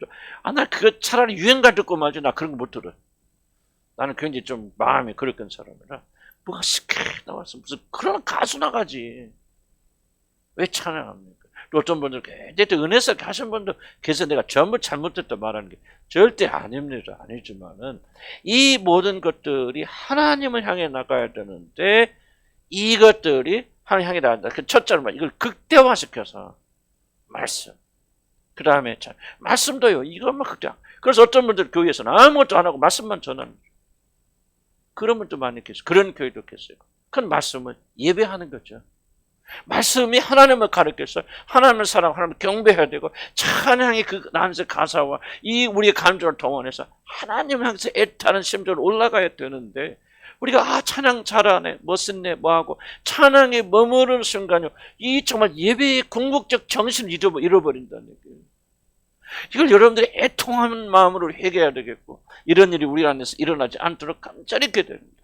나 그거 차라리 유행가 듣고 말지 나 그런 거 못 들어. 나는 굉장히 좀 마음이 그랬던 사람이라 뭐가 쉽게 나와서 무슨 그런 가수 나가지. 왜 찬양합니까? 또 어떤 분들 굉장히 은혜서 하신 분들 계속 내가 전부 잘못됐다 말하는 게 절대 아닙니다. 아니지만은 이 모든 것들이 하나님을 향해 나가야 되는데 이것들이 하나님 향해 나간다. 그 첫째로 이걸 극대화시켜서 말씀. 그 다음에 말씀도요. 이것만 극대화. 그래서 어떤 분들 교회에서는 아무것도 안 하고 말씀만 전하는 거죠. 그런 분도 많이 계세요. 그런 교회도 계세요. 그 말씀을 예배하는 거죠. 말씀이 하나님을 가르쳐서 하나님을 사랑하고 하나님을 경배해야 되고 찬양이 그 나한테 가사와 이 우리의 감정을 동원해서 하나님을 향해서 애타는 심정으로 올라가야 되는데 우리가 찬양 잘하네 멋있네 뭐하고 찬양에 머무르는 순간요 이 정말 예배의 궁극적 정신을 잃어버린다는 얘기예요. 이걸 여러분들이 애통하는 마음으로 회개해야 되겠고 이런 일이 우리 안에서 일어나지 않도록 간절히 기도해야 됩니다.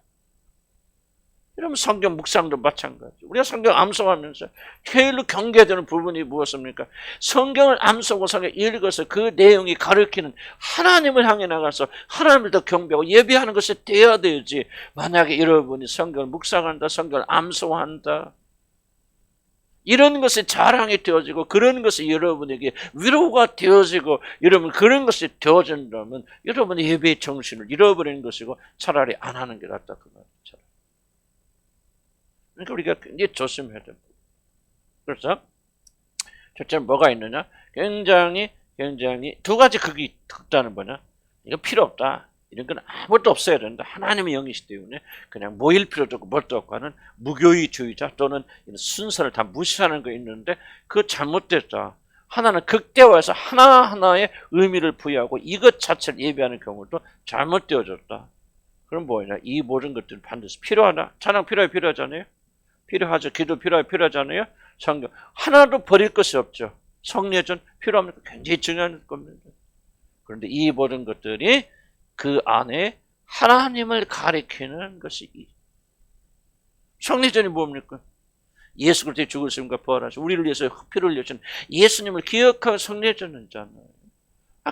이러면 성경 묵상도 마찬가지. 우리가 성경 암송하면서 제일로 경계되는 부분이 무엇입니까? 성경을 암송하고 성경을 읽어서 그 내용이 가르치는 하나님을 향해 나가서 하나님을 더 경배하고 예배하는 것이 되어야 되지. 만약에 여러분이 성경을 묵상한다, 성경을 암송한다, 이런 것이 자랑이 되어지고 그런 것이 여러분에게 위로가 되어지고 여러분 그런 것이 되어진다면 여러분의 예배의 정신을 잃어버리는 것이고 차라리 안 하는 게 낫다 그 말이죠. 그러니까 우리가 굉장히 조심해야 됩니다. 그래서 첫째는 뭐가 있느냐? 굉장히 두 가지 극단은 뭐냐? 이거 필요 없다. 이런 건 아무것도 없어야 된다. 하나님의 영이시기 때문에 그냥 모일 필요도 없고 뭣도 없고 하는 무교의주의자 또는 순서를 다 무시하는 거 있는데 그거 잘못됐다. 하나는 극대화해서 하나하나의 의미를 부여하고 이것 자체를 예배하는 경우도 잘못되어졌다. 그럼 뭐냐? 이 모든 것들은 반드시 필요하다. 찬양 필요하잖아요. 필요하죠. 기도 필요하잖아요. 성경 하나도 버릴 것이 없죠. 성례전 필요합니까? 굉장히 중요한 겁니다. 그런데 이 모든 것들이 그 안에 하나님을 가리키는 것이 성례전이 뭡니까? 예수 그리스도의 죽으심과 부활하심 우리를 위해서 피를 흘려준 예수님을 기억하고 성례전이잖아요.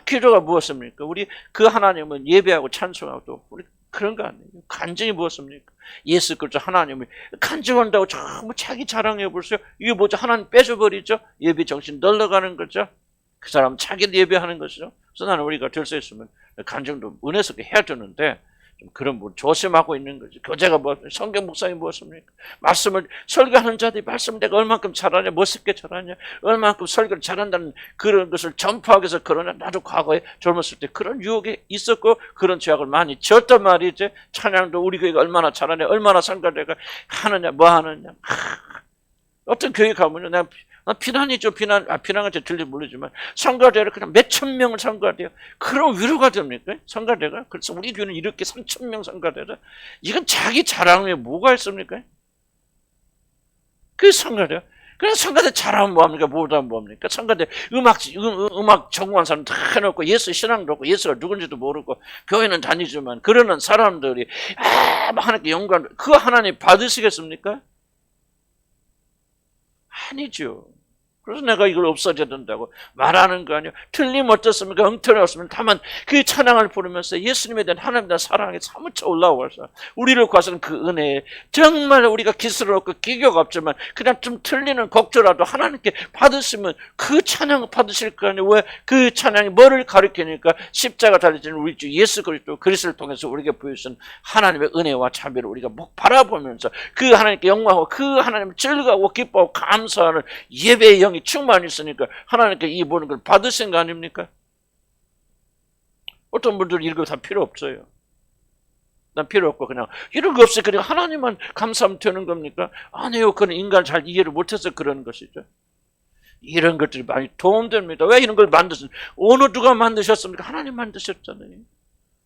기도가 무엇입니까? 우리 그 하나님은 예배하고 찬송하고 우리 그런 거 아니에요. 간증이 무엇입니까? 예수 그리스도 하나님을 간증한다고 전부 자기 자랑해 보세요. 이게 뭐죠? 하나님 뺏어버리죠. 예배 정신 널러가는 거죠. 그 사람은 자기를 예배하는 것이죠. 그래서 나는 우리가 될 수 있으면 간증도 은혜스럽게 해야 되는데 좀 그런 분 조심하고 있는 거지. 교제가 뭐 성경 묵상이 무엇입니까? 말씀을 설교하는 자들이 말씀 내가 얼만큼 잘하냐, 멋있게 잘하냐, 얼만큼 설교를 잘한다는 그런 것을 전파하기 위해서 그러냐. 나도 과거에 젊었을 때 그런 유혹이 있었고 그런 죄악을 많이 지었단 말이지. 찬양도 우리 교회가 얼마나 잘하냐, 얼마나 성가대가 하느냐, 뭐 하느냐. 어떤 교회 가면요, 내가 비난이죠. 비난은 들릴지 모르지만 성가대를 그냥 몇천 명을 성가대요. 그럼 위로가 됩니까? 성가대가? 그래서 우리 교회는 이렇게 3,000명 성가대다. 이건 자기 자랑에 뭐가 있습니까? 그게 성가대요. 그냥 성가대 잘하면 뭐합니까? 못하면 뭐합니까? 성가대 음악 전공한 사람 다 해놓고 예수 신앙도 없고 예수가 누군지도 모르고 교회는 다니지만 그러는 사람들이 하나님께 영광 그 하나님 받으시겠습니까? 아니죠. 그래서 내가 이걸 없어져야 된다고 말하는 거 아니에요. 틀림 어떻습니까? 엉터리 없으면 다만 그 찬양을 부르면서 예수님에 대한 하나님에 대한 사랑이 사무쳐 올라와서 우리를 구하시는 그 은혜에 정말 우리가 기술을 얻고 기교가 없지만 그냥 좀 틀리는 곡조라도 하나님께 받으시면 그 찬양을 받으실 거 아니에요. 왜? 그 찬양이 뭐를 가리키니까 십자가 달리신 우리 주 예수 그리스도를 통해서 우리에게 보여주신 하나님의 은혜와 자비를 우리가 바라보면서 그 하나님께 영광하고 그 하나님을 즐거워하고 기뻐하고 감사하는 예배의 영이 충만히 있으니까 하나님께 이 모든 걸 받으신 거 아닙니까? 어떤 분들은 이런 거 다 필요 없어요. 난 필요 없고 그냥 이런 거 없이 그냥 하나님만 감사하면 되는 겁니까? 아니요. 그는 인간을 잘 이해를 못해서 그런 것이죠. 이런 것들이 많이 도움됩니다. 왜 이런 걸 만드셨습니까? 어느 누가 만드셨습니까? 하나님 만드셨잖아요.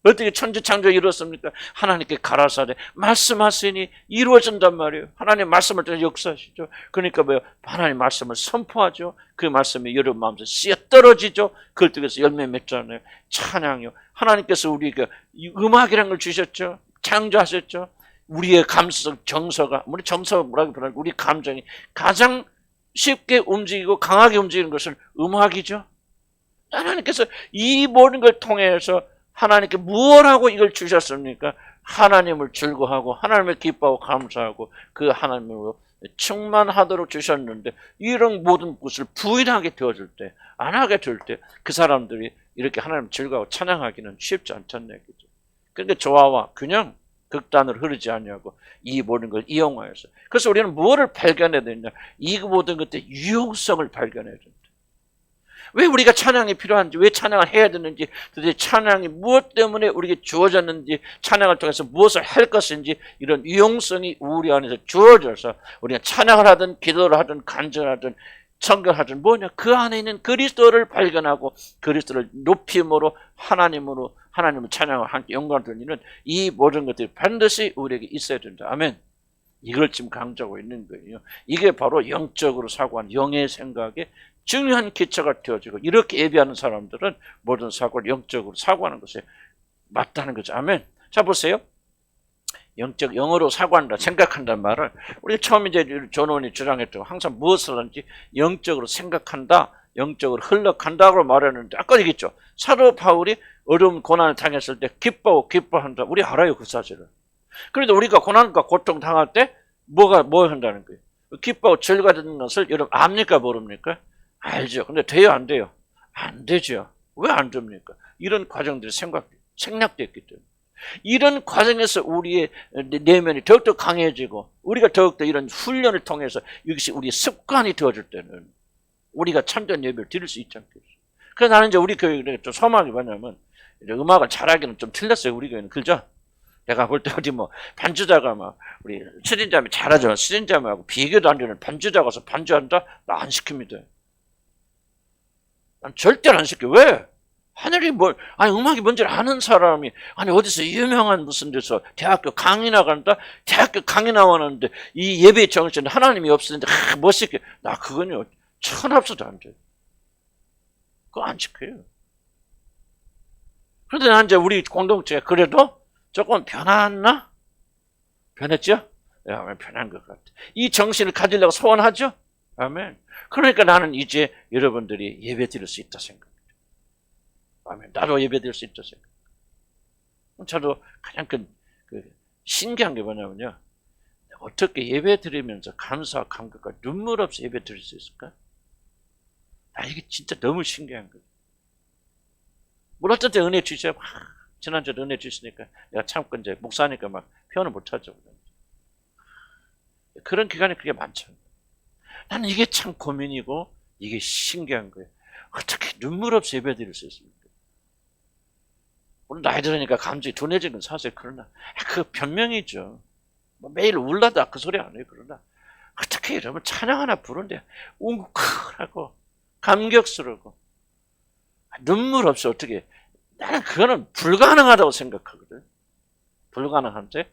어떻게 천지창조를 이루었습니까? 하나님께 가라사대 말씀하시니 이루어진단 말이에요. 하나님 말씀을 통해 역사하시죠. 그러니까 뭐요? 하나님 말씀을 선포하죠. 그 말씀이 여러분 마음속에 씨앗 떨어지죠. 그걸 통해서 열매 맺잖아요. 찬양이요. 하나님께서 우리에게 음악이라는 걸 주셨죠. 창조하셨죠. 우리의 감성, 정서가 우리 정서가 뭐라기보다는 우리 감정이 가장 쉽게 움직이고 강하게 움직이는 것은 음악이죠. 하나님께서 이 모든 걸 통해서 하나님께 무엇 하고 이걸 주셨습니까? 하나님을 즐거워하고 하나님을 기뻐하고 감사하고 그 하나님으로 충만하도록 주셨는데 이런 모든 것을 부인하게 되어질 때, 안 하게 될 때 그 사람들이 이렇게 하나님을 즐거워하고 찬양하기는 쉽지 않다는 얘기죠. 그러니까 조화와 균형, 극단으로 흐르지 않냐고 이 모든 걸 이용하여서. 그래서 우리는 무엇을 발견해야 되냐? 이 모든 것들의 유용성을 발견해야 된다. 왜 우리가 찬양이 필요한지, 왜 찬양을 해야 되는지, 도대체 찬양이 무엇 때문에 우리에게 주어졌는지, 찬양을 통해서 무엇을 할 것인지 이런 유용성이 우리 안에서 주어져서 우리가 찬양을 하든 기도를 하든 간증을 하든 성경하든 뭐냐, 그 안에 있는 그리스도를 발견하고 그리스도를 높임으로 하나님을 찬양하고 함께 영광을 돌리는 이 모든 것들이 반드시 우리에게 있어야 된다. 아멘. 이걸 지금 강조하고 있는 거예요. 이게 바로 영적으로 사고한 영의 생각에 중요한 기초가 되어지고 이렇게 예배하는 사람들은 모든 사고를 영적으로 사고하는 것에 맞다는 거죠. 아멘. 자 보세요. 영어로 사고한다, 생각한다는 말을 우리 처음 이제 존 오웬이 주장했던 항상 무엇을 하든지 영적으로 생각한다, 영적으로 흘러간다고 말했는데 아까 얘기했죠. 사도 바울이 어려운 고난을 당했을 때 기뻐한다. 우리 알아요, 그 사실을. 그래도 우리가 고난과 고통 당할 때 뭐 한다는 거예요? 기뻐하고 즐거워하는 것을 여러분 압니까, 모릅니까? 알죠. 근데 돼요, 안 돼요? 안 되죠. 왜 안 됩니까? 이런 과정들이 생략됐기 때문에. 이런 과정에서 우리의 내면이 더욱더 강해지고 우리가 더욱더 이런 훈련을 통해서 이것이 우리의 습관이 되어질 때는 우리가 참된 예배를 드릴 수 있지 않겠어요. 그래서 나는 이제 우리 교회에 좀 소망이 뭐냐면 음악을 잘하기는 좀 틀렸어요. 우리 교회는. 그죠? 내가 볼 때 어디 뭐 반주자가 막 우리 수진자매 잘하죠. 수진자매하고 비교도 안 되는 반주자 가서 반주한다? 나 안 시킵니다. 난 절대로 안 시켜. 왜? 하늘이 음악이 뭔지를 아는 사람이, 어디서 유명한 무슨 데서 대학교 강의 나간다? 대학교 강의 나왔는데, 이 예배 정신에 하나님이 없으는데, 뭐 시켜? 나 그건요, 천합수도 안 돼. 그거 안 시켜요. 그런데 난 이제 우리 공동체가 그래도 조금 변했나? 변했죠? 아멘, 변한 것 같아. 이 정신을 가지려고 소원하죠? 아멘. 그러니까 나는 이제 여러분들이 예배 드릴 수 있다 생각합니다. 아멘. 나도 예배 드릴 수 있다 생각합니다. 저도 가장 신기한 게 뭐냐면요. 어떻게 예배 드리면서 감사와 감격과 눈물 없이 예배 드릴 수 있을까? 나 이게 진짜 너무 신기한 거예요. 물론 어떤 때 은혜 주셔야 지난주에 은혜 주시니까 내가 참고 이제 목사니까 막 표현을 못하죠. 그런 기간이 그게 많죠. 나는 이게 참 고민이고 이게 신기한 거예요. 어떻게 눈물 없이 예배 드릴 수 있습니까? 오늘 나이 들으니까 감정이 둔해지는 사실 그러나 그 변명이죠. 매일 울라다 그 소리 안 해요. 그러나 어떻게 여러분 찬양 하나 부르는데 웅크하고 감격스러워 눈물 없이 어떻게 나는 그거는 불가능하다고 생각하거든. 불가능한데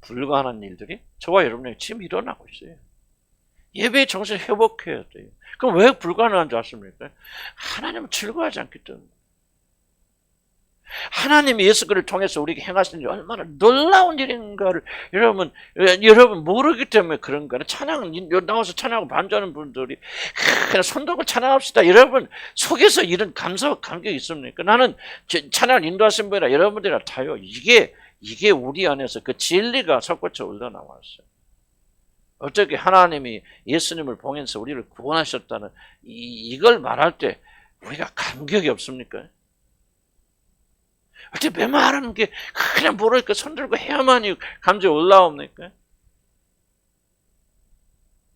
불가능한 일들이 저와 여러분이 지금 일어나고 있어요. 예배의 정신을 회복해야 돼요. 그럼 왜 불가능한 줄 아십니까? 하나님은 즐거워하지 않기 때문에. 하나님이 예수 그리스도를 통해서 우리에게 행하신 일이 얼마나 놀라운 일인가를 여러분 모르기 때문에 그런 거예요. 찬양 나와서 찬양하고 반주하는 분들이 그냥 손 들고 찬양합시다. 여러분 속에서 이런 감사와 감격이 있습니까? 나는 찬양을 인도하신 분이라 여러분들이랑 다요. 이게 우리 안에서 그 진리가 솟구쳐 올라나왔어요. 어떻게 하나님이 예수님을 보내서 우리를 구원하셨다는 이걸 말할 때 우리가 감격이 없습니까? 어떻게 말하는 게 그냥 모르니까 손들고 해야만이 감정이 올라옵니까?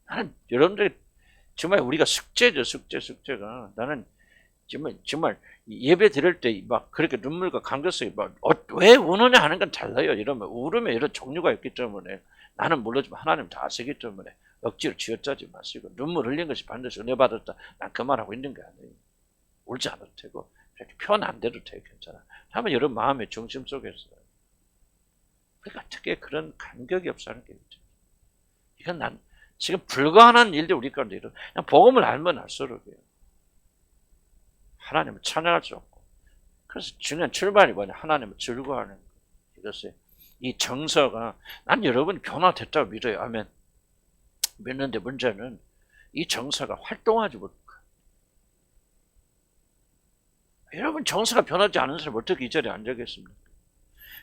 나는 여러분들이 정말 우리가 숙제가 나는 정말 예배 드릴 때 막 그렇게 눈물과 감격성이 왜 우느냐 하는 건 달라요. 이러면 울음에 이런 종류가 있기 때문에 나는 모르지만 하나님 다 아시기 때문에 억지로 쥐어짜지 마시고 눈물 흘린 것이 반드시 은혜 받았다. 난 그 말하고 있는 게 아니에요. 울지 않아도 되고 이렇게 표현 안 돼도 돼 괜찮아. 다만 여러분 마음의 중심 속에서 그러니까 어떻게 그런 감격이 없어하는 게 있죠. 이건 난 지금 불가능한 일들 우리 가운데 이런 그냥 복음을 알면 알수록이에요. 하나님을 찬양할 수 없고 그래서 중요한 출발이 뭐냐 하나님을 즐거워하는 거. 이것이 이 정서가 난 여러분이 변화됐다고 믿어요. 아멘. 믿는데 문제는 이 정서가 활동하지 못해요. 여러분 정서가 변하지 않은 사람이 어떻게 이 자리에 앉아겠습니까?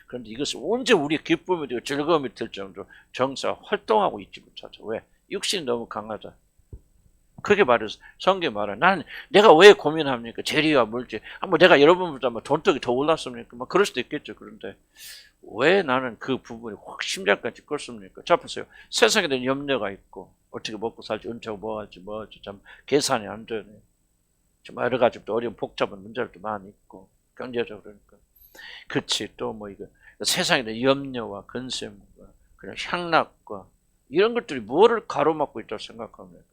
그런데 이것은 언제 우리의 기쁨이 되고 즐거움이 될 정도로 정서가 활동하고 있지 못하죠. 왜? 육신이 너무 강하다. 그게 말해서 성경이 말해. 나는 내가 왜 고민합니까? 재리와 물질. 뭐 내가 여러분보다 돈독이 더 올랐습니까? 그럴 수도 있겠죠. 그런데 왜 나는 그 부분이 확 심장까지 껐습니까? 자 보세요. 세상에 대한 염려가 있고 어떻게 먹고 살지, 은퇴하고 뭐 할지 참 계산이 안 되네. 좀 여러 가지 또 어려운 복잡한 문제들도 많이 있고 경제적으로 그러니까 그렇지 또 이거 세상에 대한 염려와 근심과 그냥 향락과 이런 것들이 뭐를 가로막고 있다고 생각합니까?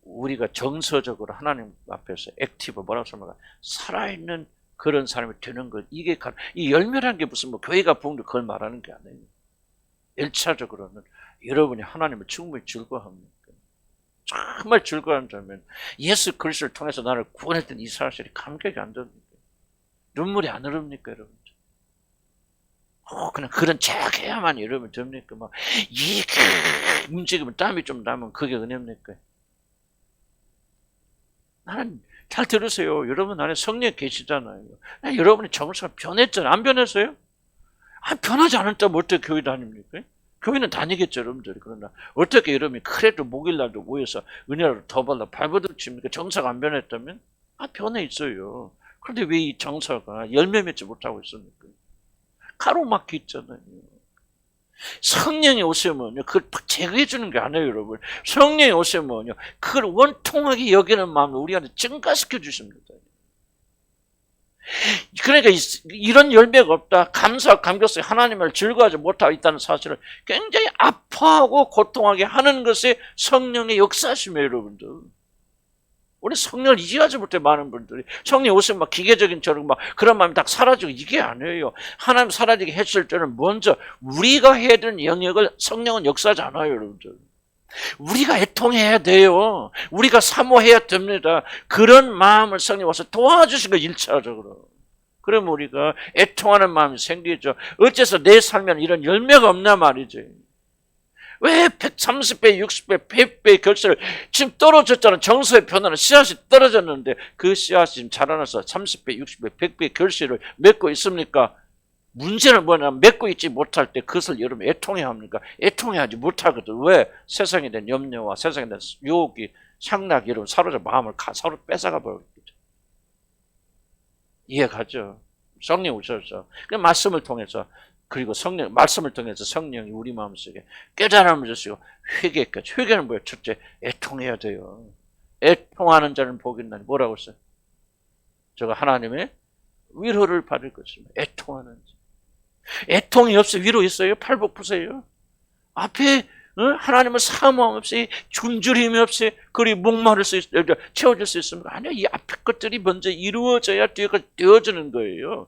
우리가 정서적으로 하나님 앞에서 액티브 뭐라고 설명할까 살아있는 그런 사람이 되는 것 이게 이 열매라는 게 무슨 교회가 부흥도 그걸 말하는 게 아니에요. 1차적으로는 여러분이 하나님을 충분히 즐거워합니까? 정말 즐거워한다면 예수 그리스도를 통해서 나를 구원했던 이 사실이 감격이 안 됩니까? 눈물이 안 흐릅니까 여러분? 그냥 그런 착해야만 여러분 됩니까? 막, 움직이면 땀이 좀 나면 그게 은혜입니까? 나는, 잘 들으세요. 여러분 안에 성령 계시잖아요. 여러분의 정서가 변했잖아요. 안 변했어요? 변하지 않았다면 어떻게 교회 다닙니까? 교회는 다니겠죠, 여러분들이. 그러나, 어떻게 여러분이 그래도 목요일날도 모여서 은혜를 더 받아 발버둥 칩니까? 정서가 안 변했다면? 변해 있어요. 그런데 왜 이 정서가 열매 맺지 못하고 있습니까? 가로막혀 있잖아요. 성령이 오시면요, 그걸 제거해 주는 게 아니에요, 여러분. 성령이 오시면요, 그걸 원통하게 여기는 마음을 우리한테 증가시켜 주십니다. 그러니까 이런 열매가 없다, 감격스럽게 하나님을 즐거워하지 못하고 있다는 사실을 굉장히 아파하고 고통하게 하는 것이 성령의 역사심이에요, 여러분들. 우리 성령을 이해하지 못해 많은 분들이 성령 오시면 막 기계적인 저런 막 그런 마음이 딱 사라지고 이게 아니에요. 하나님 사라지게 했을 때는 먼저 우리가 해야 되는 영역을 성령은 역사하지 않아요, 여러분들. 우리가 애통해야 돼요. 우리가 사모해야 됩니다. 그런 마음을 성령 와서 도와주신 거 1차적으로. 그러면 우리가 애통하는 마음이 생기죠. 어째서 내 삶에는 이런 열매가 없나 말이지. 왜 130배, 60배, 100배의 결실을 지금 떨어졌잖아. 정서의 변화는 씨앗이 떨어졌는데 그 씨앗이 지금 자라나서 30배, 60배, 100배의 결실을 맺고 있습니까? 문제는 뭐냐면 맺고 있지 못할 때 그것을 여러분 애통해야 합니까? 애통해야지 못하거든. 왜? 세상에 대한 염려와 세상에 대한 유혹이 상락이 여러분 사로잡아 마음을 서로 뺏어가 버리겠죠. 이해가죠? 성령 오셔서 그 말씀을 통해서 그리고 성령, 말씀을 통해서 성령이 우리 마음속에 깨달음을 주시고 회개까지. 회개는 뭐예요? 첫째, 애통해야 돼요. 애통하는 자는 복이 있나니 뭐라고 했어요? 저가 하나님의 위로를 받을 것입니다. 애통하는 자. 애통이 없이 위로 있어요? 팔복부세요? 앞에 하나님을 사모함 없이 굶주림 없이 그리 목마를 채워질 수 있습니까? 아니요. 이 앞에 것들이 먼저 이루어져야 뒤가 되어지는 거예요.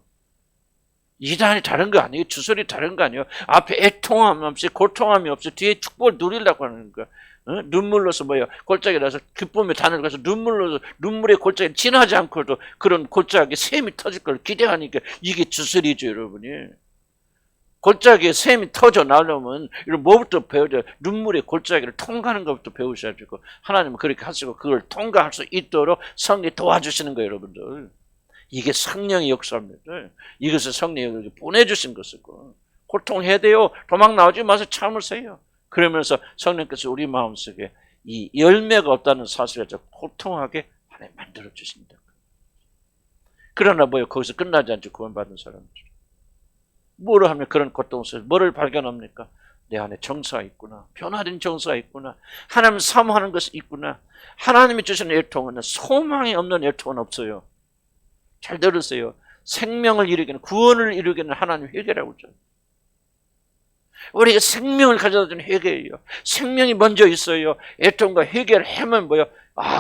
이단이 다른 거 아니에요. 주설이 다른 거 아니에요. 앞에 애통함 없이 고통함이 없이 뒤에 축복을 누리려고 하는 거야. 눈물로서 뭐예요? 골짜기 나서 기쁨의 단을 가서 눈물의 골짜기 지나지 않고도 그런 골짜기에 샘이 터질 걸 기대하니까 이게 주설이죠, 여러분이. 골짜기에 샘이 터져 나오려면 이런 뭐부터 배워야 돼요? 눈물의 골짜기를 통과하는 것부터 배우셔야 되고 하나님은 그렇게 하시고 그걸 통과할 수 있도록 성령이 도와주시는 거예요, 여러분들. 이게 성령의 역사입니다. 이것을 성령이 보내주신 것이고 고통해야 돼요. 도망 나오지 마세요. 참으세요. 그러면서 성령께서 우리 마음속에 이 열매가 없다는 사실을 고통하게 하나님 만들어주신다. 그러나 뭐예요? 거기서 끝나지 않죠. 구원받은 사람들. 뭐를 하면 그런 고통 속에서 뭐를 발견합니까? 내 안에 정서가 있구나. 변화된 정서가 있구나. 하나님 사모하는 것이 있구나. 하나님이 주시는 애통은 소망이 없는 애통은 없어요. 잘 들으세요. 생명을 이루기는, 구원을 이루기는 하나님 회개라고 하죠. 우리가 생명을 가져다 주는 회개예요. 생명이 먼저 있어요. 애통과 회개를 하면 뭐예요?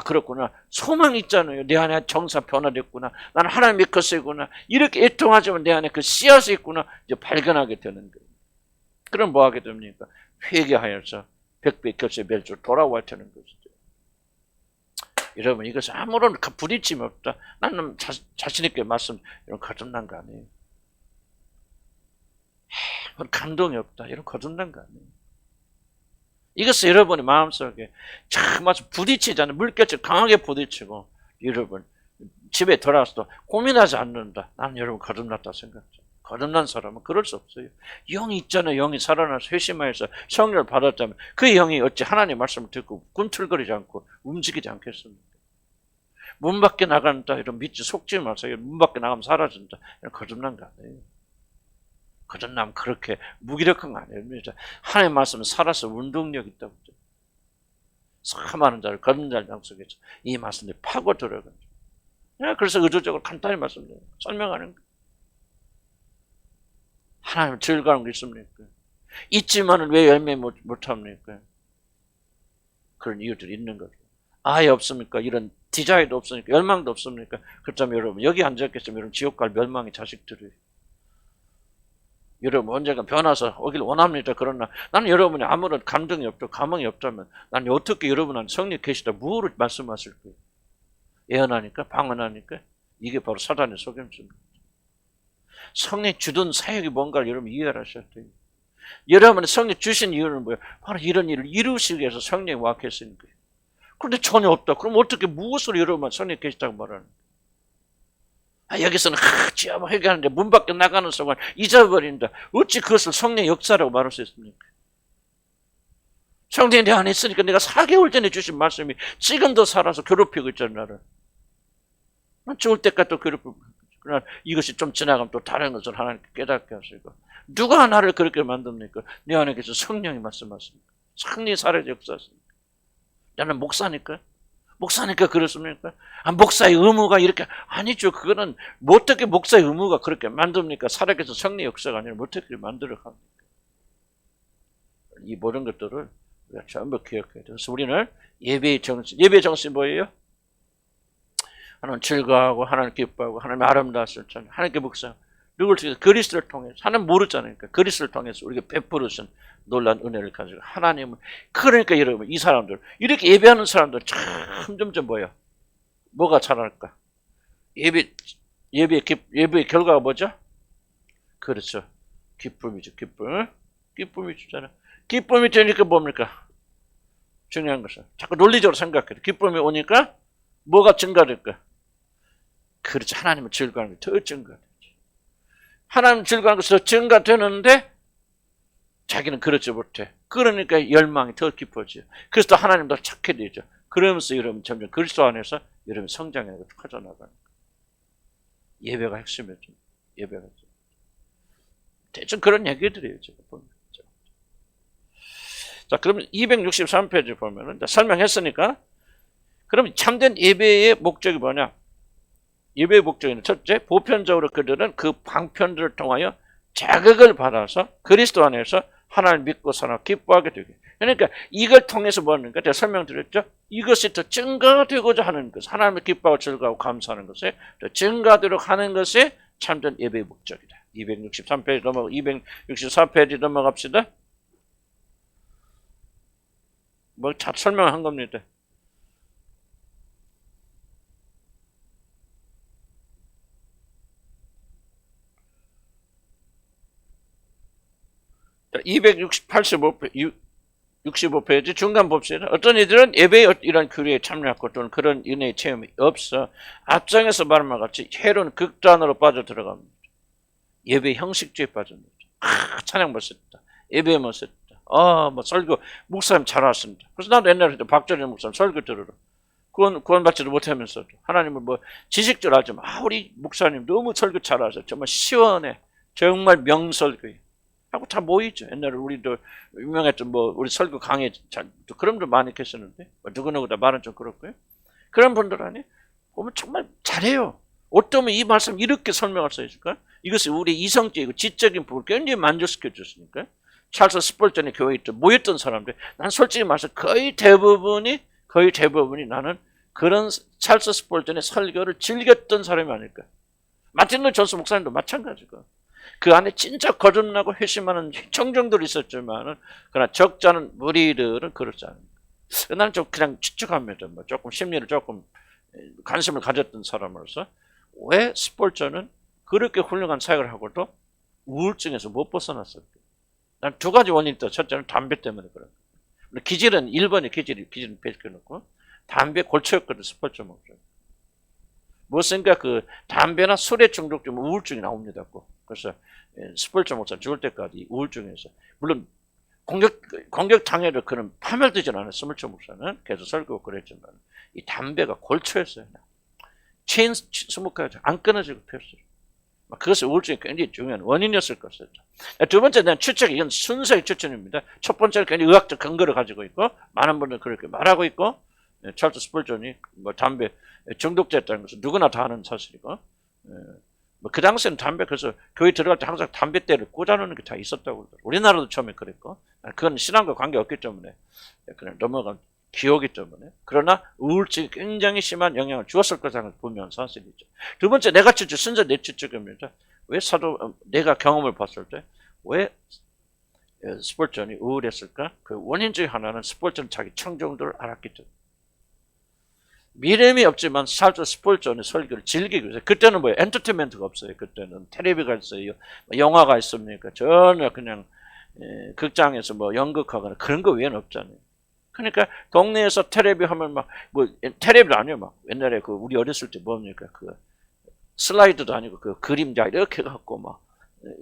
그렇구나. 소망이 있잖아요. 내 안에 정사 변화됐구나. 나는 하나님의 것이구나. 이렇게 애통하지만 내 안에 그 씨앗이 있구나. 이제 발견하게 되는 거예요. 그럼 뭐 하게 됩니까? 회개하여서 100배 결실 멸줄 돌아와야 되는 것이죠. 여러분, 이것은 아무런 부딪힘이 없다. 나는 자신있게 말씀, 이런 거듭난 거 아니에요. 감동이 없다. 이런 거듭난 거 아니에요. 이것은 여러분의 마음속에 참 아주 부딪히잖아요. 물결처럼 강하게 부딪히고, 여러분, 집에 돌아와서도 고민하지 않는다. 나는 여러분 거듭났다 생각해요. 거듭난 사람은 그럴 수 없어요. 영이 있잖아요. 영이 살아나서 회심하여서 성령을 받았다면 그 영이 어찌 하나님의 말씀을 듣고 꿈틀거리지 않고 움직이지 않겠습니까? 문 밖에 나간다 이런 믿지 속지 마세요. 문 밖에 나가면 사라진다. 이런 거듭난 거 아니에요. 거듭나면 그렇게 무기력한 거 아닙니다. 하나님의 말씀은 살아서 운동력 있다고 그러죠. 사모하는 자를 거듭난 자를 양속에서 이 말씀들이 파고 들어가죠. 그래서 의도적으로 간단히 설명하는 거예요. 하나님 즐거운 게 있습니까? 있지만은 왜 열매 못합니까? 그런 이유들이 있는 거죠. 아예 없습니까? 이런 디자인도 없으니까, 열망도 없습니까? 그렇다면 여러분, 여기 앉아있겠지만 여러분 지옥 갈 멸망의 자식들이 여러분 언젠가 변화서 오길 원합니다. 그러나 나는 여러분이 아무런 감동이 없고 감흥이 없다면 나는 어떻게 여러분한테 성령 계시다 무엇을 말씀하실 거예요? 예언하니까? 방언하니까? 이게 바로 사단의 속임수입니다. 성령 주던 사역이 뭔가를 여러분 이해를 하셔야 돼요. 여러분의 성령 주신 이유는 뭐예요? 바로 이런 일을 이루시기 위해서 성령이 와 계시는 거예요. 그런데 전혀 없다. 그럼 어떻게 무엇으로 여러분만 성령이 계시다고 말하는 거예요? 여기서는 지하마 회개하는데 문 밖에 나가는 순간 잊어버린다. 어찌 그것을 성령의 역사라고 말할 수 있습니까? 성령이 내 안에 있으니까 내가 4개월 전에 주신 말씀이 지금도 살아서 괴롭히고 있잖아, 나를. 죽을 때까지 또 괴롭히고. 그러나 이것이 좀 지나가면 또 다른 것을 하나님께 깨닫게 하시고. 누가 나를 그렇게 만듭니까? 내 안에 계신 성령이 말씀하십니까? 성령이 살아서 역사하십니까? 나는 목사니까? 목사니까 그렇습니까? 목사의 의무가 이렇게 아니죠. 그거는 어떻게 목사의 의무가 그렇게 만듭니까? 살아계신 성령의 역사가 아니라 어떻게 만들어 갑니까? 이 모든 것들을 우리가 전부 기억해야 돼요. 그래서 우리는 예배의 정신이 뭐예요? 하나님 즐거워하고 하나님 기뻐하고 하나님 아름다우셨잖아요. 하나님께 묵상. 누굴 통해서? 그리스도를 통해서. 하나님 모르잖아요. 그러니까 그리스도를 통해서 우리가 베풀으신 놀라운 은혜를 가지고 하나님은. 그러니까 여러분 이 사람들 이렇게 예배하는 사람들 점점 뭐예요? 뭐가 자랄까? 예배의 결과가 뭐죠? 그렇죠. 기쁨이죠. 기쁨이 주잖아요. 기쁨이 되니까 뭡니까? 중요한 것은 자꾸 논리적으로 생각해요. 기쁨이 오니까 뭐가 증가될까? 그렇죠. 하나님은 즐거워하는 게 더 증가되죠. 하나님 즐거워하는 것이 더 증가되는데 자기는 그렇지 못해. 그러니까 열망이 더 깊어져요. 그래서 또 하나님 더 착해지죠. 그러면서 여러분 점점 그리스도 안에서 여러분 성장하고 커져나가는 거예요. 예배가 핵심이죠. 예배가. 대충 그런 얘기들이에요. 제가 보면. 자, 그러면 263페이지 보면은 설명했으니까 그럼 참된 예배의 목적이 뭐냐? 예배의 목적은 첫째, 보편적으로 그들은 그 방편들을 통하여 자극을 받아서 그리스도 안에서 하나님을 믿고 살아 기뻐하게 되게. 그러니까 이걸 통해서 뭐 하는가? 제가 설명드렸죠? 이것이 더 증가되고자 하는 것, 하나님을 기뻐하고 즐거워하고 감사하는 것에 더 증가되도록 하는 것이 참된 예배의 목적이다. 263페이지 넘어가 264페이지 넘어갑시다. 뭐 잘 설명한 겁니다. 자, 265페이지 중간 봅시다. 어떤 이들은 예배의 이런 교리에 참여하고 또는 그런 은혜의 체험이 없어 앞장에서 말한 것 같이 해로운 극단으로 빠져들어갑니다. 예배 형식주의에 빠집니다. 찬양 멋있다. 예배 멋있다. 뭐 설교 목사님 잘 왔습니다. 그래서 나도 옛날에 박전일 목사님 설교 들으러 구원받지도 못하면서도 하나님을 뭐 지식적으로 알지만 우리 목사님 너무 설교 잘 하셔. 정말 시원해. 정말 명설교예요. 하고 다 모이죠. 옛날에 우리도 유명했던 뭐 우리 설교 강의 그런 분들 많이 계셨는데 누구누구 다 말은 좀 그렇고요. 그런 분들 아니 보면 정말 잘해요. 어쩌면 이 말씀 이렇게 설명할 수 있을까? 이것이 우리 이성적이고 지적인 부분을 굉장히 만족시켜 줬으니까. 찰스 스펄전의 교회에 모였던 사람들, 난 솔직히 말해서 거의 대부분이 나는 그런 찰스 스펄전의 설교를 즐겼던 사람이 아닐까. 마틴 루터 존스 목사님도 마찬가지고. 그 안에 진짜 거듭나고 회심하는 청정들이 있었지만은, 그러나 적잖은 무리들은 그렇지 않습니다. 나는 좀 그냥 추측합니다. 뭐 조금 심리를 조금 관심을 가졌던 사람으로서 왜 스펄전은 그렇게 훌륭한 사역을 하고도 우울증에서 못 벗어났을까? 난 두 가지 원인이 있다. 첫째는 담배 때문에 그런 거예요. 기질은 1번이 기질은 베껴놓고 담배 골초였거든. 스펄전 먹죠. 무엇인가 그 담배나 술에 중독되면 우울증이 나옵니다. 그래서 스펄전 목사 죽을 때까지 우울증에서 물론 공격 당해도 그런 파멸되지는 않아요. 스펄전 목사는 계속 설교고 그랬지만 이 담배가 골초였어요. 체인 스모크가 안 끊어지고 폈어요. 그것이 우울증이 굉장히 중요한 원인이었을 것이죠. 두 번째, 는 추측, 이건 순서의 추천입니다. 첫 번째는 굉장히 의학적 근거를 가지고 있고, 많은 분들은 그렇게 말하고 있고, 찰스 스펄전이 뭐 담배 중독자였다는 것은 누구나 다 아는 사실이고, 그 당시에는 담배, 그래서 교회 들어갈 때 항상 담배대를 꽂아놓는 게 다 있었다고 그러더라고요. 우리나라도 처음에 그랬고, 그건 신앙과 관계없기 때문에, 그냥 넘어간 기호기 때문에. 그러나 우울증이 굉장히 심한 영향을 주었을 것을 보면 사실이죠. 두 번째, 내가 추측, 순서 내 추측입니다. 왜 내가 경험을 봤을 때, 왜 스펄전이 우울했을까? 그 원인 중에 하나는 스펄전 자기 청정도를 알았기 때문에. 미련이 없지만 찰스 스펄전의 설교를 즐기고 있어요. 그때는 뭐예요? 엔터테인먼트가 없어요. 그때는 텔레비가 있어요. 영화가 있습니까? 전혀 그냥 극장에서 뭐 연극하거나 그런 거 외에는 없잖아요. 그러니까 동네에서 텔레비 하면 막 뭐 텔레비도 아니에요. 막 옛날에 그 우리 어렸을 때 뭡니까? 그 슬라이드도 아니고 그 그림자 이렇게 갖고 막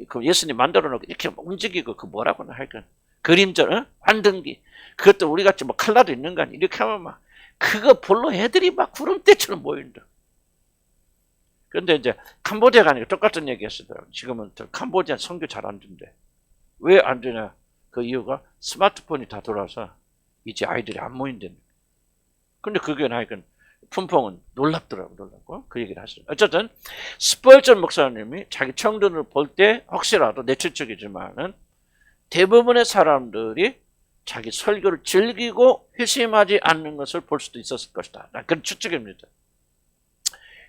그 예수님 만들어 놓고 이렇게 움직이고 그 뭐라고나 할까? 그림자, 환등기. 그것도 우리 같이 뭐 칼라도 있는 거 아니야? 이렇게 하면 막 그거 볼로 애들이 막 구름대처럼 모인다. 그런데 이제 캄보디아 가니까 똑같은 얘기 했어요. 지금은 캄보디아 선교 잘 안 된대. 왜 안 되냐? 그 이유가 스마트폰이 다 돌아서 이제 아이들이 안 모인다는. 근데 그게 나니까 품평은 놀랍더라고, 놀랍고. 그 얘기를 하시죠. 어쨌든, 스펄전 목사님이 자기 청년을 볼 때 혹시라도 내추적이지만은 대부분의 사람들이 자기 설교를 즐기고 회심하지 않는 것을 볼 수도 있었을 것이다. 그런 추측입니다.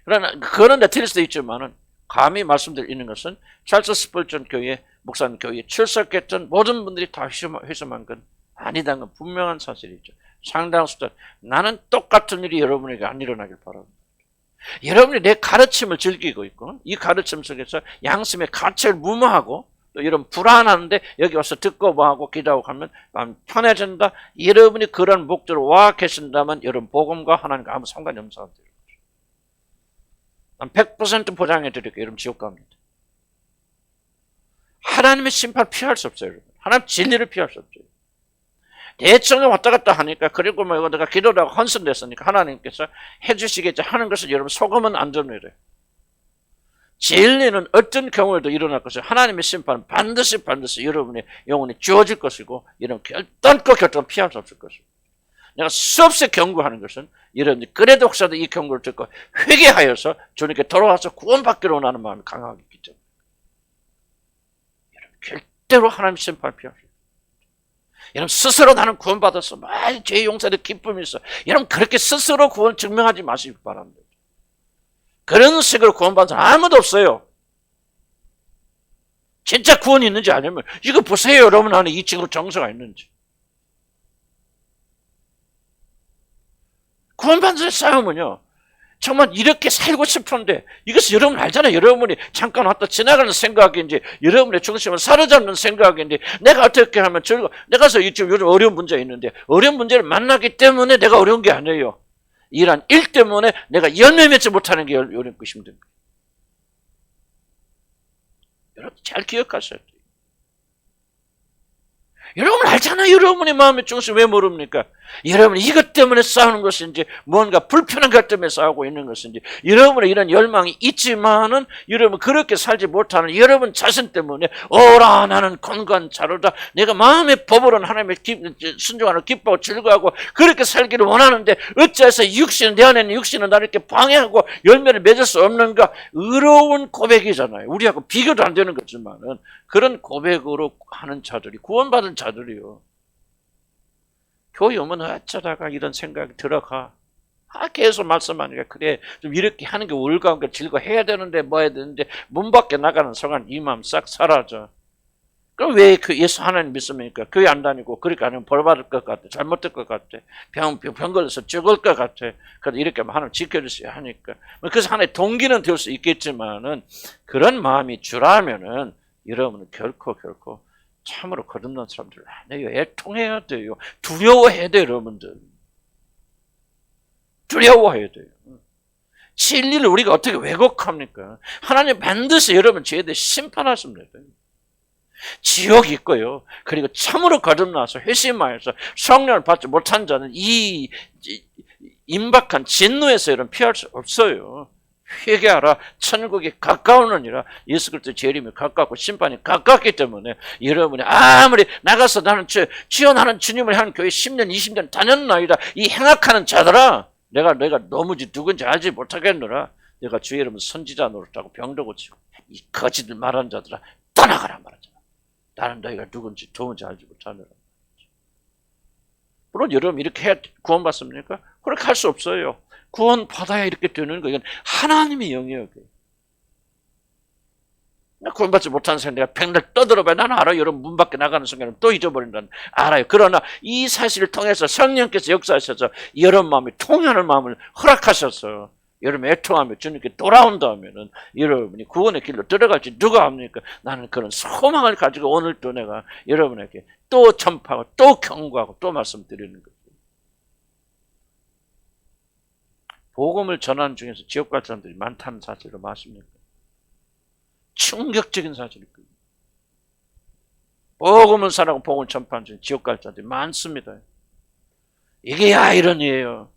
그러나, 그런데 틀릴 수도 있지만은 감히 말씀드리는 것은 찰스 스펄전 교회, 목사님 교회에 출석했던 모든 분들이 다 회심한 건 아니다는 건 분명한 사실이죠. 상당수다. 나는 똑같은 일이 여러분에게 안 일어나길 바랍니다. 여러분이 내 가르침을 즐기고 있고 이 가르침 속에서 양심의 가책을 무마하고 또 이런 불안한데 여기 와서 듣고 뭐하고 기도하고 하면 마음 편해진다. 여러분이 그런 목적으로 와 계신다면 여러분 복음과 하나님과 아무 상관이 없는 사람들이에요. 난 100% 보장해 드릴게요. 여러분 지옥 갑니다. 하나님의 심판 피할 수 없어요. 여러분. 하나님 진리를 피할 수 없어요. 대충 왔다 갔다 하니까 그리고 뭐 내가 기도를 하고 헌신됐으니까 하나님께서 해주시겠지 하는 것을 여러분 속으면 안 됩니다. 진리는 어떤 경우에도 일어날 것이고 하나님의 심판은 반드시 여러분의 영혼에 주어질 것이고 이런 결단코 피할 수 없을 것이고 내가 수없이 경고하는 것은 이런 그래도 혹시라도 이 경고를 듣고 회개하여서 주님께 돌아와서 구원받기로 원하는 마음이 강하기 때문에 절대로 하나님의 심판을 피할 수 없어요. 여러분 스스로 나는 구원받았어. 죄 용서의 기쁨이 있어. 여러분 그렇게 스스로 구원 증명하지 마시기 바랍니다. 그런 식으로 구원받은 사람 아무도 없어요. 진짜 구원이 있는지 아니면 이거 보세요. 여러분 안에 이 친구 정서가 있는지. 구원받은 싸움은요. 정말 이렇게 살고 싶은데 이것을 여러분 알잖아요. 여러분이 잠깐 왔다 지나가는 생각인지 여러분의 중심을 사로잡는 생각인지 내가 어떻게 하면 내가 지금 요즘 어려운 문제가 있는데 어려운 문제를 만나기 때문에 내가 어려운 게 아니에요. 이런 일 때문에 내가 열매 맺지 못하는 게 어렵고 힘듭니다. 여러분 잘 기억하셔야 돼요. 여러분 알잖아요. 여러분의 마음의 중심 왜 모릅니까? 여러분이 이것 때문에 싸우는 것인지 뭔가 불편한 것 때문에 싸우고 있는 것인지 여러분의 이런 열망이 있지만은 여러분 그렇게 살지 못하는 여러분 자신 때문에 오라 나는 건강한 자로다. 내가 마음의 법으로는 하나님의 순종하는 기뻐하고 즐거워하고 그렇게 살기를 원하는데 어찌해서 내 안에 있는 육신은 나를 이렇게 방해하고 열매를 맺을 수 없는가? 의로운 고백이잖아요. 우리하고 비교도 안 되는 거지만은 그런 고백으로 하는 자들이 구원받은 자들이요. 교회 오면 어쩌다가 이런 생각이 들어가. 계속 말씀하니까 그래 좀 이렇게 하는 게 올가운 게 즐거워해야 되는데 뭐 해야 되는데 문 밖에 나가는 순간 이 마음 싹 사라져. 그럼 왜 그 예수 하나님 믿습니까? 교회 안 다니고 그렇게 하면 벌 받을 것 같아. 잘못될 것 같아. 병 걸려서 죽을 것 같아. 그래서 이렇게 하나님 지켜주셔야 하니까. 그래서 하나의 동기는 될 수 있겠지만은 그런 마음이 주라면은 여러분은 결코 참으로 거듭난 사람들 아니에요. 애통해야 돼요. 두려워해야 돼요, 여러분들. 두려워해야 돼요. 진리를 우리가 어떻게 왜곡합니까? 하나님 반드시 여러분 죄에 대해 심판하십니다. 지옥이 있고요. 그리고 참으로 거듭나서 회심하여서 성령을 받지 못한 자는 이 임박한 진노에서 여러분 피할 수 없어요. 회개하라. 천국이 가까우느니라. 예수 그리스도의 재림이 가깝고 심판이 가깝기 때문에 여러분이 아무리 나가서 나는 주여 나는 주님을 향한 교회 10년 20년 다녔나이다. 이 행악하는 자들아 내가 너무지 누군지 알지 못하겠노라. 내가 주의 이름은 선지자 노릇하고 병도 고치고 이 거짓을 말하는 자들아 떠나가라 말하잖아. 나는 너희가 누군지 도무지 알지 못하노라. 물론 여러분 이렇게 해야 구원받습니까? 그렇게 할 수 없어요. 구원 받아야 이렇게 되는 거 이건 하나님의 영역이에요. 구원받지 못한 사람 내가 백날 떠들어봐야 나는 알아요. 여러분 문 밖에 나가는 순간에 또 잊어버린다는 알아요. 그러나 이 사실을 통해서 성령께서 역사하셔서 여러분 마음이 통하는 마음을 허락하셔서 여러분 애통하며 주님께 돌아온다면은 여러분이 구원의 길로 들어갈지 누가 압니까? 나는 그런 소망을 가지고 오늘 또 내가 여러분에게 또 전파하고 또 경고하고 또 말씀드리는 거예요. 복음을 전하는 중에서 지옥 갈 사람들이 많다는 사실을 아십니까? 충격적인 사실일 거예요. 복음을 전하고 복음을 전파하는 중에 지옥 갈 사람들이 많습니다. 이게 아이러니예요.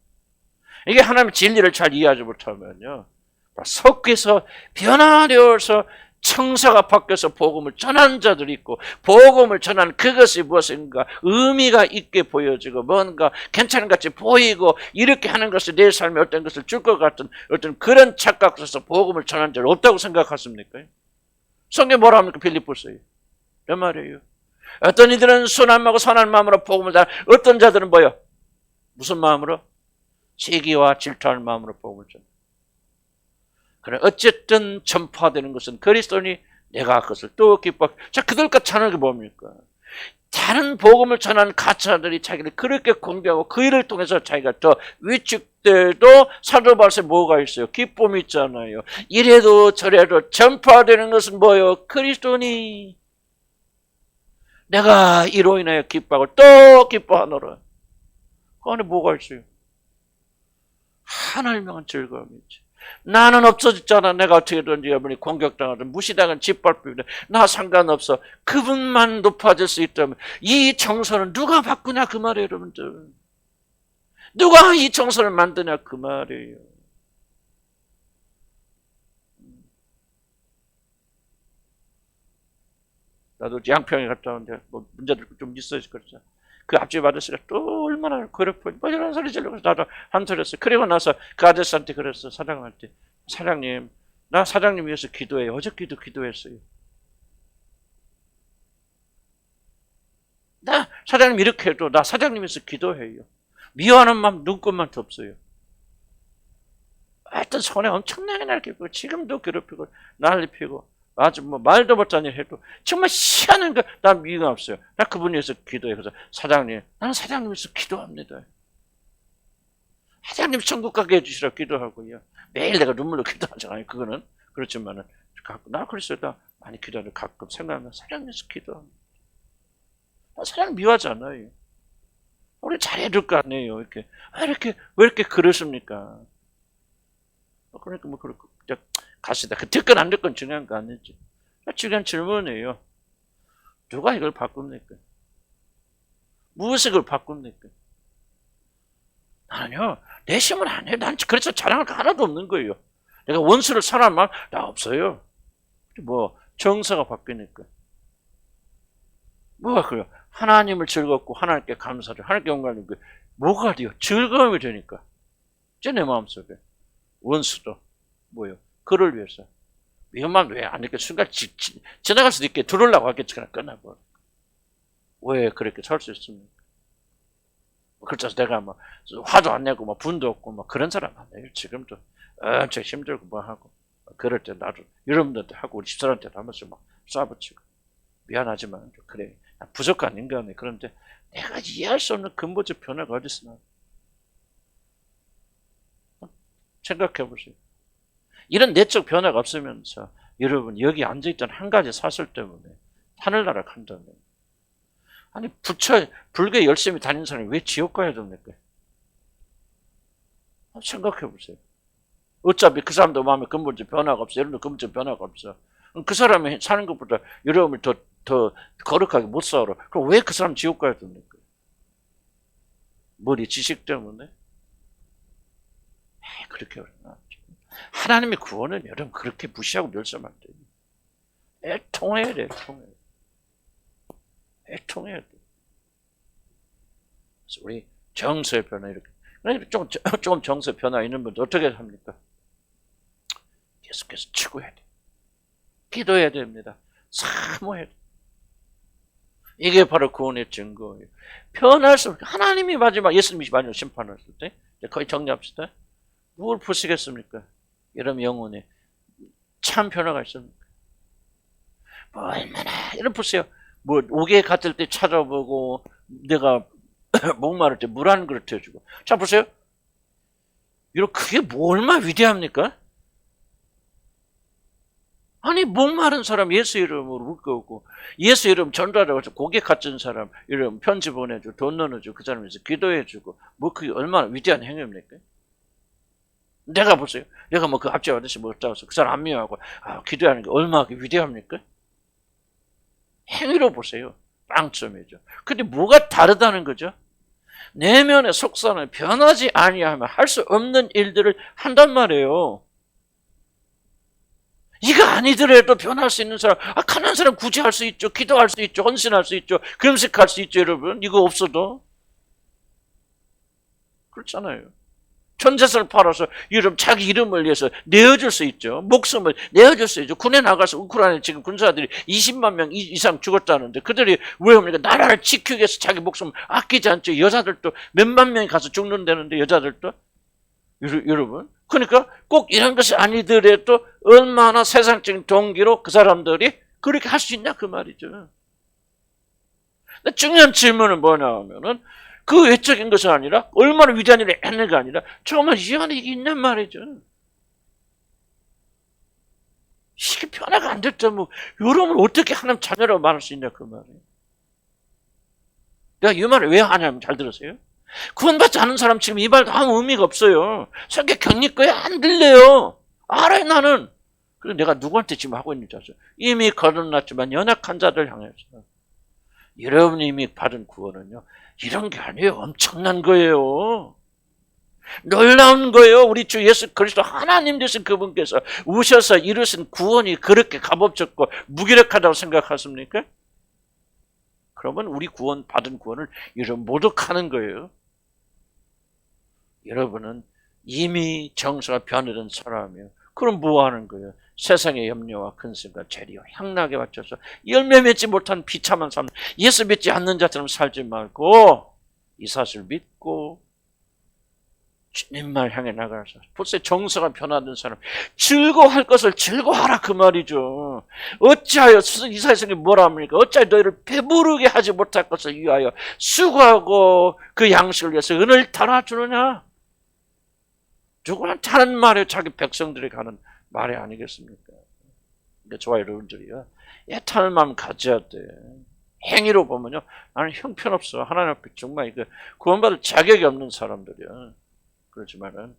이게 하나님의 진리를 잘 이해하지 못하면요, 섞여서 변화되어서 청사가 바뀌어서 복음을 전하는 자들이 있고, 복음을 전하는 그것이 무엇인가 의미가 있게 보여지고 뭔가 괜찮은 것 같이 보이고 이렇게 하는 것이 내 삶에 어떤 것을 줄 것 같은 어떤 그런 착각 속에서 복음을 전하는 자는 없다고 생각하십니까? 성경 뭐라 합니까? 빌립보서에 그 말이에요. 어떤 이들은 순한 마음과 선한 마음으로 복음을 전하는, 어떤 자들은 뭐요? 무슨 마음으로? 시기와 질투하는 마음으로 복음을 전해. 그래, 어쨌든 전파되는 것은 그리스도니 내가 그것을 또 기뻐. 자, 그들같이 하는 게 뭡니까? 다른 복음을 전하는 가짜들이 자기를 그렇게 공개하고 그 일을 통해서 자기가 더 위축돼도 사도 바울에 뭐가 있어요? 기쁨이 있잖아요. 이래도 저래도 전파되는 것은 뭐예요? 그리스도니 내가 이로 인하여 기뻐하고 또 기뻐하노라. 그 안에 뭐가 있어요? 하나님을 향한 즐거움이지. 나는 없어졌잖아. 내가 어떻게든지 여러분이 공격당하든 무시당하든 짓밟히든 나 상관없어. 그분만 높아질 수 있다면 이 정서는 누가 바꾸냐 그 말이에요. 여러분들, 누가 이 정서를 만드냐 그 말이에요. 나도 양평에 갔다 오는데 뭐 문제들 좀 있어야지 그렇죠. 그 앞집 아저씨가 또 얼마나 괴롭혀. 뭐 이런 소리 지르고 나도 한 소리 했어. 그리고 나서 그 아저씨한테 그랬어. 사장한테. 사장님, 나 사장님 위해서 기도해요. 어저께도 기도했어요. 나 사장님 이렇게 해도 나 사장님 위해서 기도해요. 미워하는 마음 눈꼽만도 없어요. 하여튼 손에 엄청나게 날리고 지금도 괴롭히고 난리 피고 아주 뭐 말도 못하니 해도 정말 희한한 거 난 미가 없어요. 나 그분 위해서 기도해. 그래서 사장님, 나는 사장님 위해서 기도합니다. 사장님 천국 가게 해주시라 기도하고요. 매일 내가 눈물로 기도하잖아요. 그거는 그렇지만은 가끔 나 그랬어요. 나 많이 기도하는 가끔 생각하면 사장님 위해서 기도합니다. 나 사장님 미워하지 않아요. 우리 잘해줄 거 아니에요. 이렇게 왜 이렇게 그러십니까? 그러니까 뭐 그렇고 가시다. 그 듣건 안 듣건 중요한 거 아니지. 중요한 질문이에요. 누가 이걸 바꿉니까? 무엇을 그걸 바꿉니까? 나는요, 내 힘은 안 해. 난 그래서 자랑할 거 하나도 없는 거예요. 내가 원수를 사랑할 마음 나 없어요. 뭐 정서가 바뀌니까. 뭐가 그래요? 하나님을 즐겁고 하나님께 감사를, 하나님께 영광을 그 뭐가 돼요? 즐거움이 되니까. 내 마음속에 원수도 뭐요? 그를 위해서. 위험하면 왜 안 이렇게 순간 지나갈 수도 있게 들어오려고 하겠지. 그냥 끝나버려. 왜 그렇게 살 수 있습니까? 그렇다고 내가 막 화도 안 내고 막 분도 없고 막 그런 사람 아니에요. 지금도 엄청 힘들고 뭐 하고 그럴 때 나도 여러분들한테 하고 우리 집사람한테도 한 번씩 막 쏴붙이고 미안하지만 그래 부족한 인간이. 그런데 내가 이해할 수 없는 근본적 변화가 어디 있으나 생각해 보세요. 이런 내적 변화가 없으면서 여러분 여기 앉아있던 한 가지 사실 때문에 하늘나라 간다면, 아니 불교에 열심히 다니는 사람이 왜 지옥 가야 됩니까? 생각해 보세요. 어차피 그 사람도 마음에 근본적 변화가 없어. 여러분도 근본적 변화가 없어. 그 사람이 사는 것보다 여러분이 더 거룩하게 못 살아. 그럼 왜 그 사람 지옥 가야 됩니까? 머리 지식 때문에? 그렇게 어렵나? 하나님의 구원은 여러분 그렇게 무시하고 멸시하면 안 돼요. 애통해야 돼, 애통해야 돼. 그래서 우리 정서의 변화 이렇게. 조금 정서의 변화 있는 분들 어떻게 합니까? 계속해서 추구해야 돼. 기도해야 됩니다. 사모해야 돼. 이게 바로 구원의 증거예요. 변할 수 없어요. 하나님이 마지막 예수님이 마지막 심판했을 때 거의 정리합시다. 뭘 보시겠습니까? 여러분 영혼에 참 변화가 있습니까? 뭐 얼마나 이런 보세요. 뭐 옥에 갇힐 때 찾아보고 내가 목마를 때 물 한 그릇 해주고. 자 보세요. 이런 그게 뭐 얼마나 위대합니까? 아니 목마른 사람 예수 이름으로 묶어오고 예수 이름 전달하고 고개 갇힌 사람 이름 편지 보내주고 돈 넣어주고 그 사람에서 기도해주고 뭐 그게 얼마나 위대한 행위입니까? 내가 보세요. 내가 뭐 그 앞집 아저씨 뭐 어쩌서 그 사람 안 미워하고 기도하는 게 얼마나 위대합니까? 행위로 보세요. 빵점이죠. 근데 뭐가 다르다는 거죠? 내면의 속사는 변하지 아니하면 할 수 없는 일들을 한단 말이에요. 이거 아니더라도 변할 수 있는 사람, 가난한 사람 굳이 할 수 있죠. 기도할 수 있죠. 헌신할 수 있죠. 금식할 수 있죠, 여러분. 이거 없어도. 그렇잖아요. 전재산을 팔아서 자기 이름을 위해서 내어줄 수 있죠. 목숨을 내어줄 수 있죠. 군에 나가서 우크라이나에 지금 군사들이 20만 명 이상 죽었다는데 그들이 왜 합니까? 나라를 지키기 위해서 자기 목숨을 아끼지 않죠. 여자들도 몇만 명이 가서 죽는다는데 여자들도. 여러분. 그러니까 꼭 이런 것이 아니더라도 얼마나 세상적인 동기로 그 사람들이 그렇게 할 수 있냐 그 말이죠. 근데 중요한 질문은 뭐냐 하면은 그 외적인 것이 아니라 얼마나 위대한 일을 했는가 아니라 정말 이 안에 있는 말이죠. 이게 변화가 안 됐다면 뭐, 여러분 어떻게 하나님 자녀라고 말할 수 있냐 그 말이에요. 내가 이 말을 왜 하냐면 잘 들으세요. 구원받지 않은 사람 지금 이 말도 아무 의미가 없어요. 성격 격리거에 안 들려요. 알아요 나는. 그래서 내가 누구한테 지금 하고 있는지 아세요? 이미 거듭났지만 연약한 자들 향해서 여러분이 이미 받은 구원은요. 이런 게 아니에요. 엄청난 거예요. 놀라운 거예요. 우리 주 예수 그리스도 하나님 되신 그분께서 우셔서 이루신 구원이 그렇게 값없었고 무기력하다고 생각하십니까? 그러면 우리 구원 받은 구원을 여러분 모독하는 거예요. 여러분은 이미 정서가 변화된 사람이에요. 그럼 뭐 하는 거예요? 세상의 염려와 근심과 재리와 향락에 맞춰서 열매 맺지 못한 비참한 삶, 예수 믿지 않는 자처럼 살지 말고 이 사실을 믿고 주님만 향해 나가서 벌써 정서가 변화된 사람 즐거워할 것을 즐거워하라 그 말이죠. 어찌하여 이사야서는 뭐라 합니까? 어찌하여 너희를 배부르게 하지 못할 것을 위하여 수고하고 그 양식을 위해서 은을 달아주느냐? 누구나 다른 말이에요. 자기 백성들이 가는 말이 아니겠습니까? 그러니까 저와 여러분들이요. 애타는 마음 가져야 돼. 행위로 보면요. 나는 형편없어. 하나님 앞에 정말 이거 구원받을 자격이 없는 사람들이야. 그렇지만은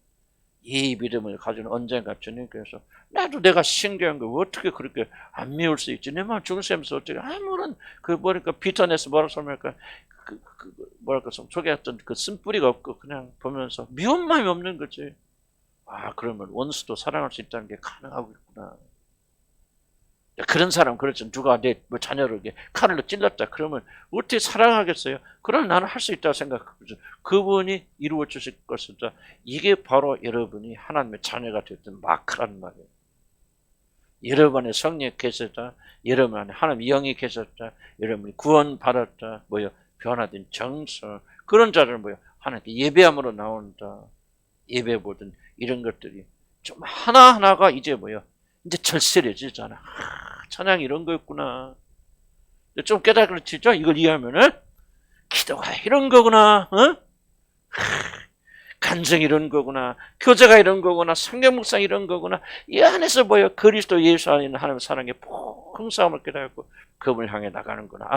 이 믿음을 가지는 언젠가 주님께서 나도 내가 신기한 거 어떻게 그렇게 안 미울 수 있지? 내 마음 중세면서 어떻게 아무런 뭐랄까 비터내서 뭐라고 설명할까 뭐랄까 속에했던 그 쓴뿌리가 없고 그냥 보면서 미운 마음이 없는 거지. 그러면 원수도 사랑할 수 있다는 게 가능하고 있구나. 그런 사람 그렇죠. 누가 내 자녀를 칼로 찔렀다. 그러면 어떻게 사랑하겠어요? 그럼 나는 할 수 있다고 생각하죠. 그분이 이루어 주실 것이다. 이게 바로 여러분이 하나님의 자녀가 됐던 마크란 말이에요. 여러분의 성령이 계셨다. 여러분 안에 하나님의 영이 계셨다. 여러분이 구원받았다. 변화된 정서. 그런 자를 하나님께 예배함으로 나온다. 예배 보든 이런 것들이 좀 하나하나가 이제 이제 절실해지잖아. 찬양이 이런 거였구나. 좀 깨달아지죠? 이걸 이해하면은 기도가 이런 거구나. 간증이 이런 거구나. 교제가 이런 거구나. 성경 묵상 이런 거구나. 이 안에서 그리스도 예수 안에 있는 하나님의 사랑의 풍성함을 깨닫고 그분을 향해 나가는구나.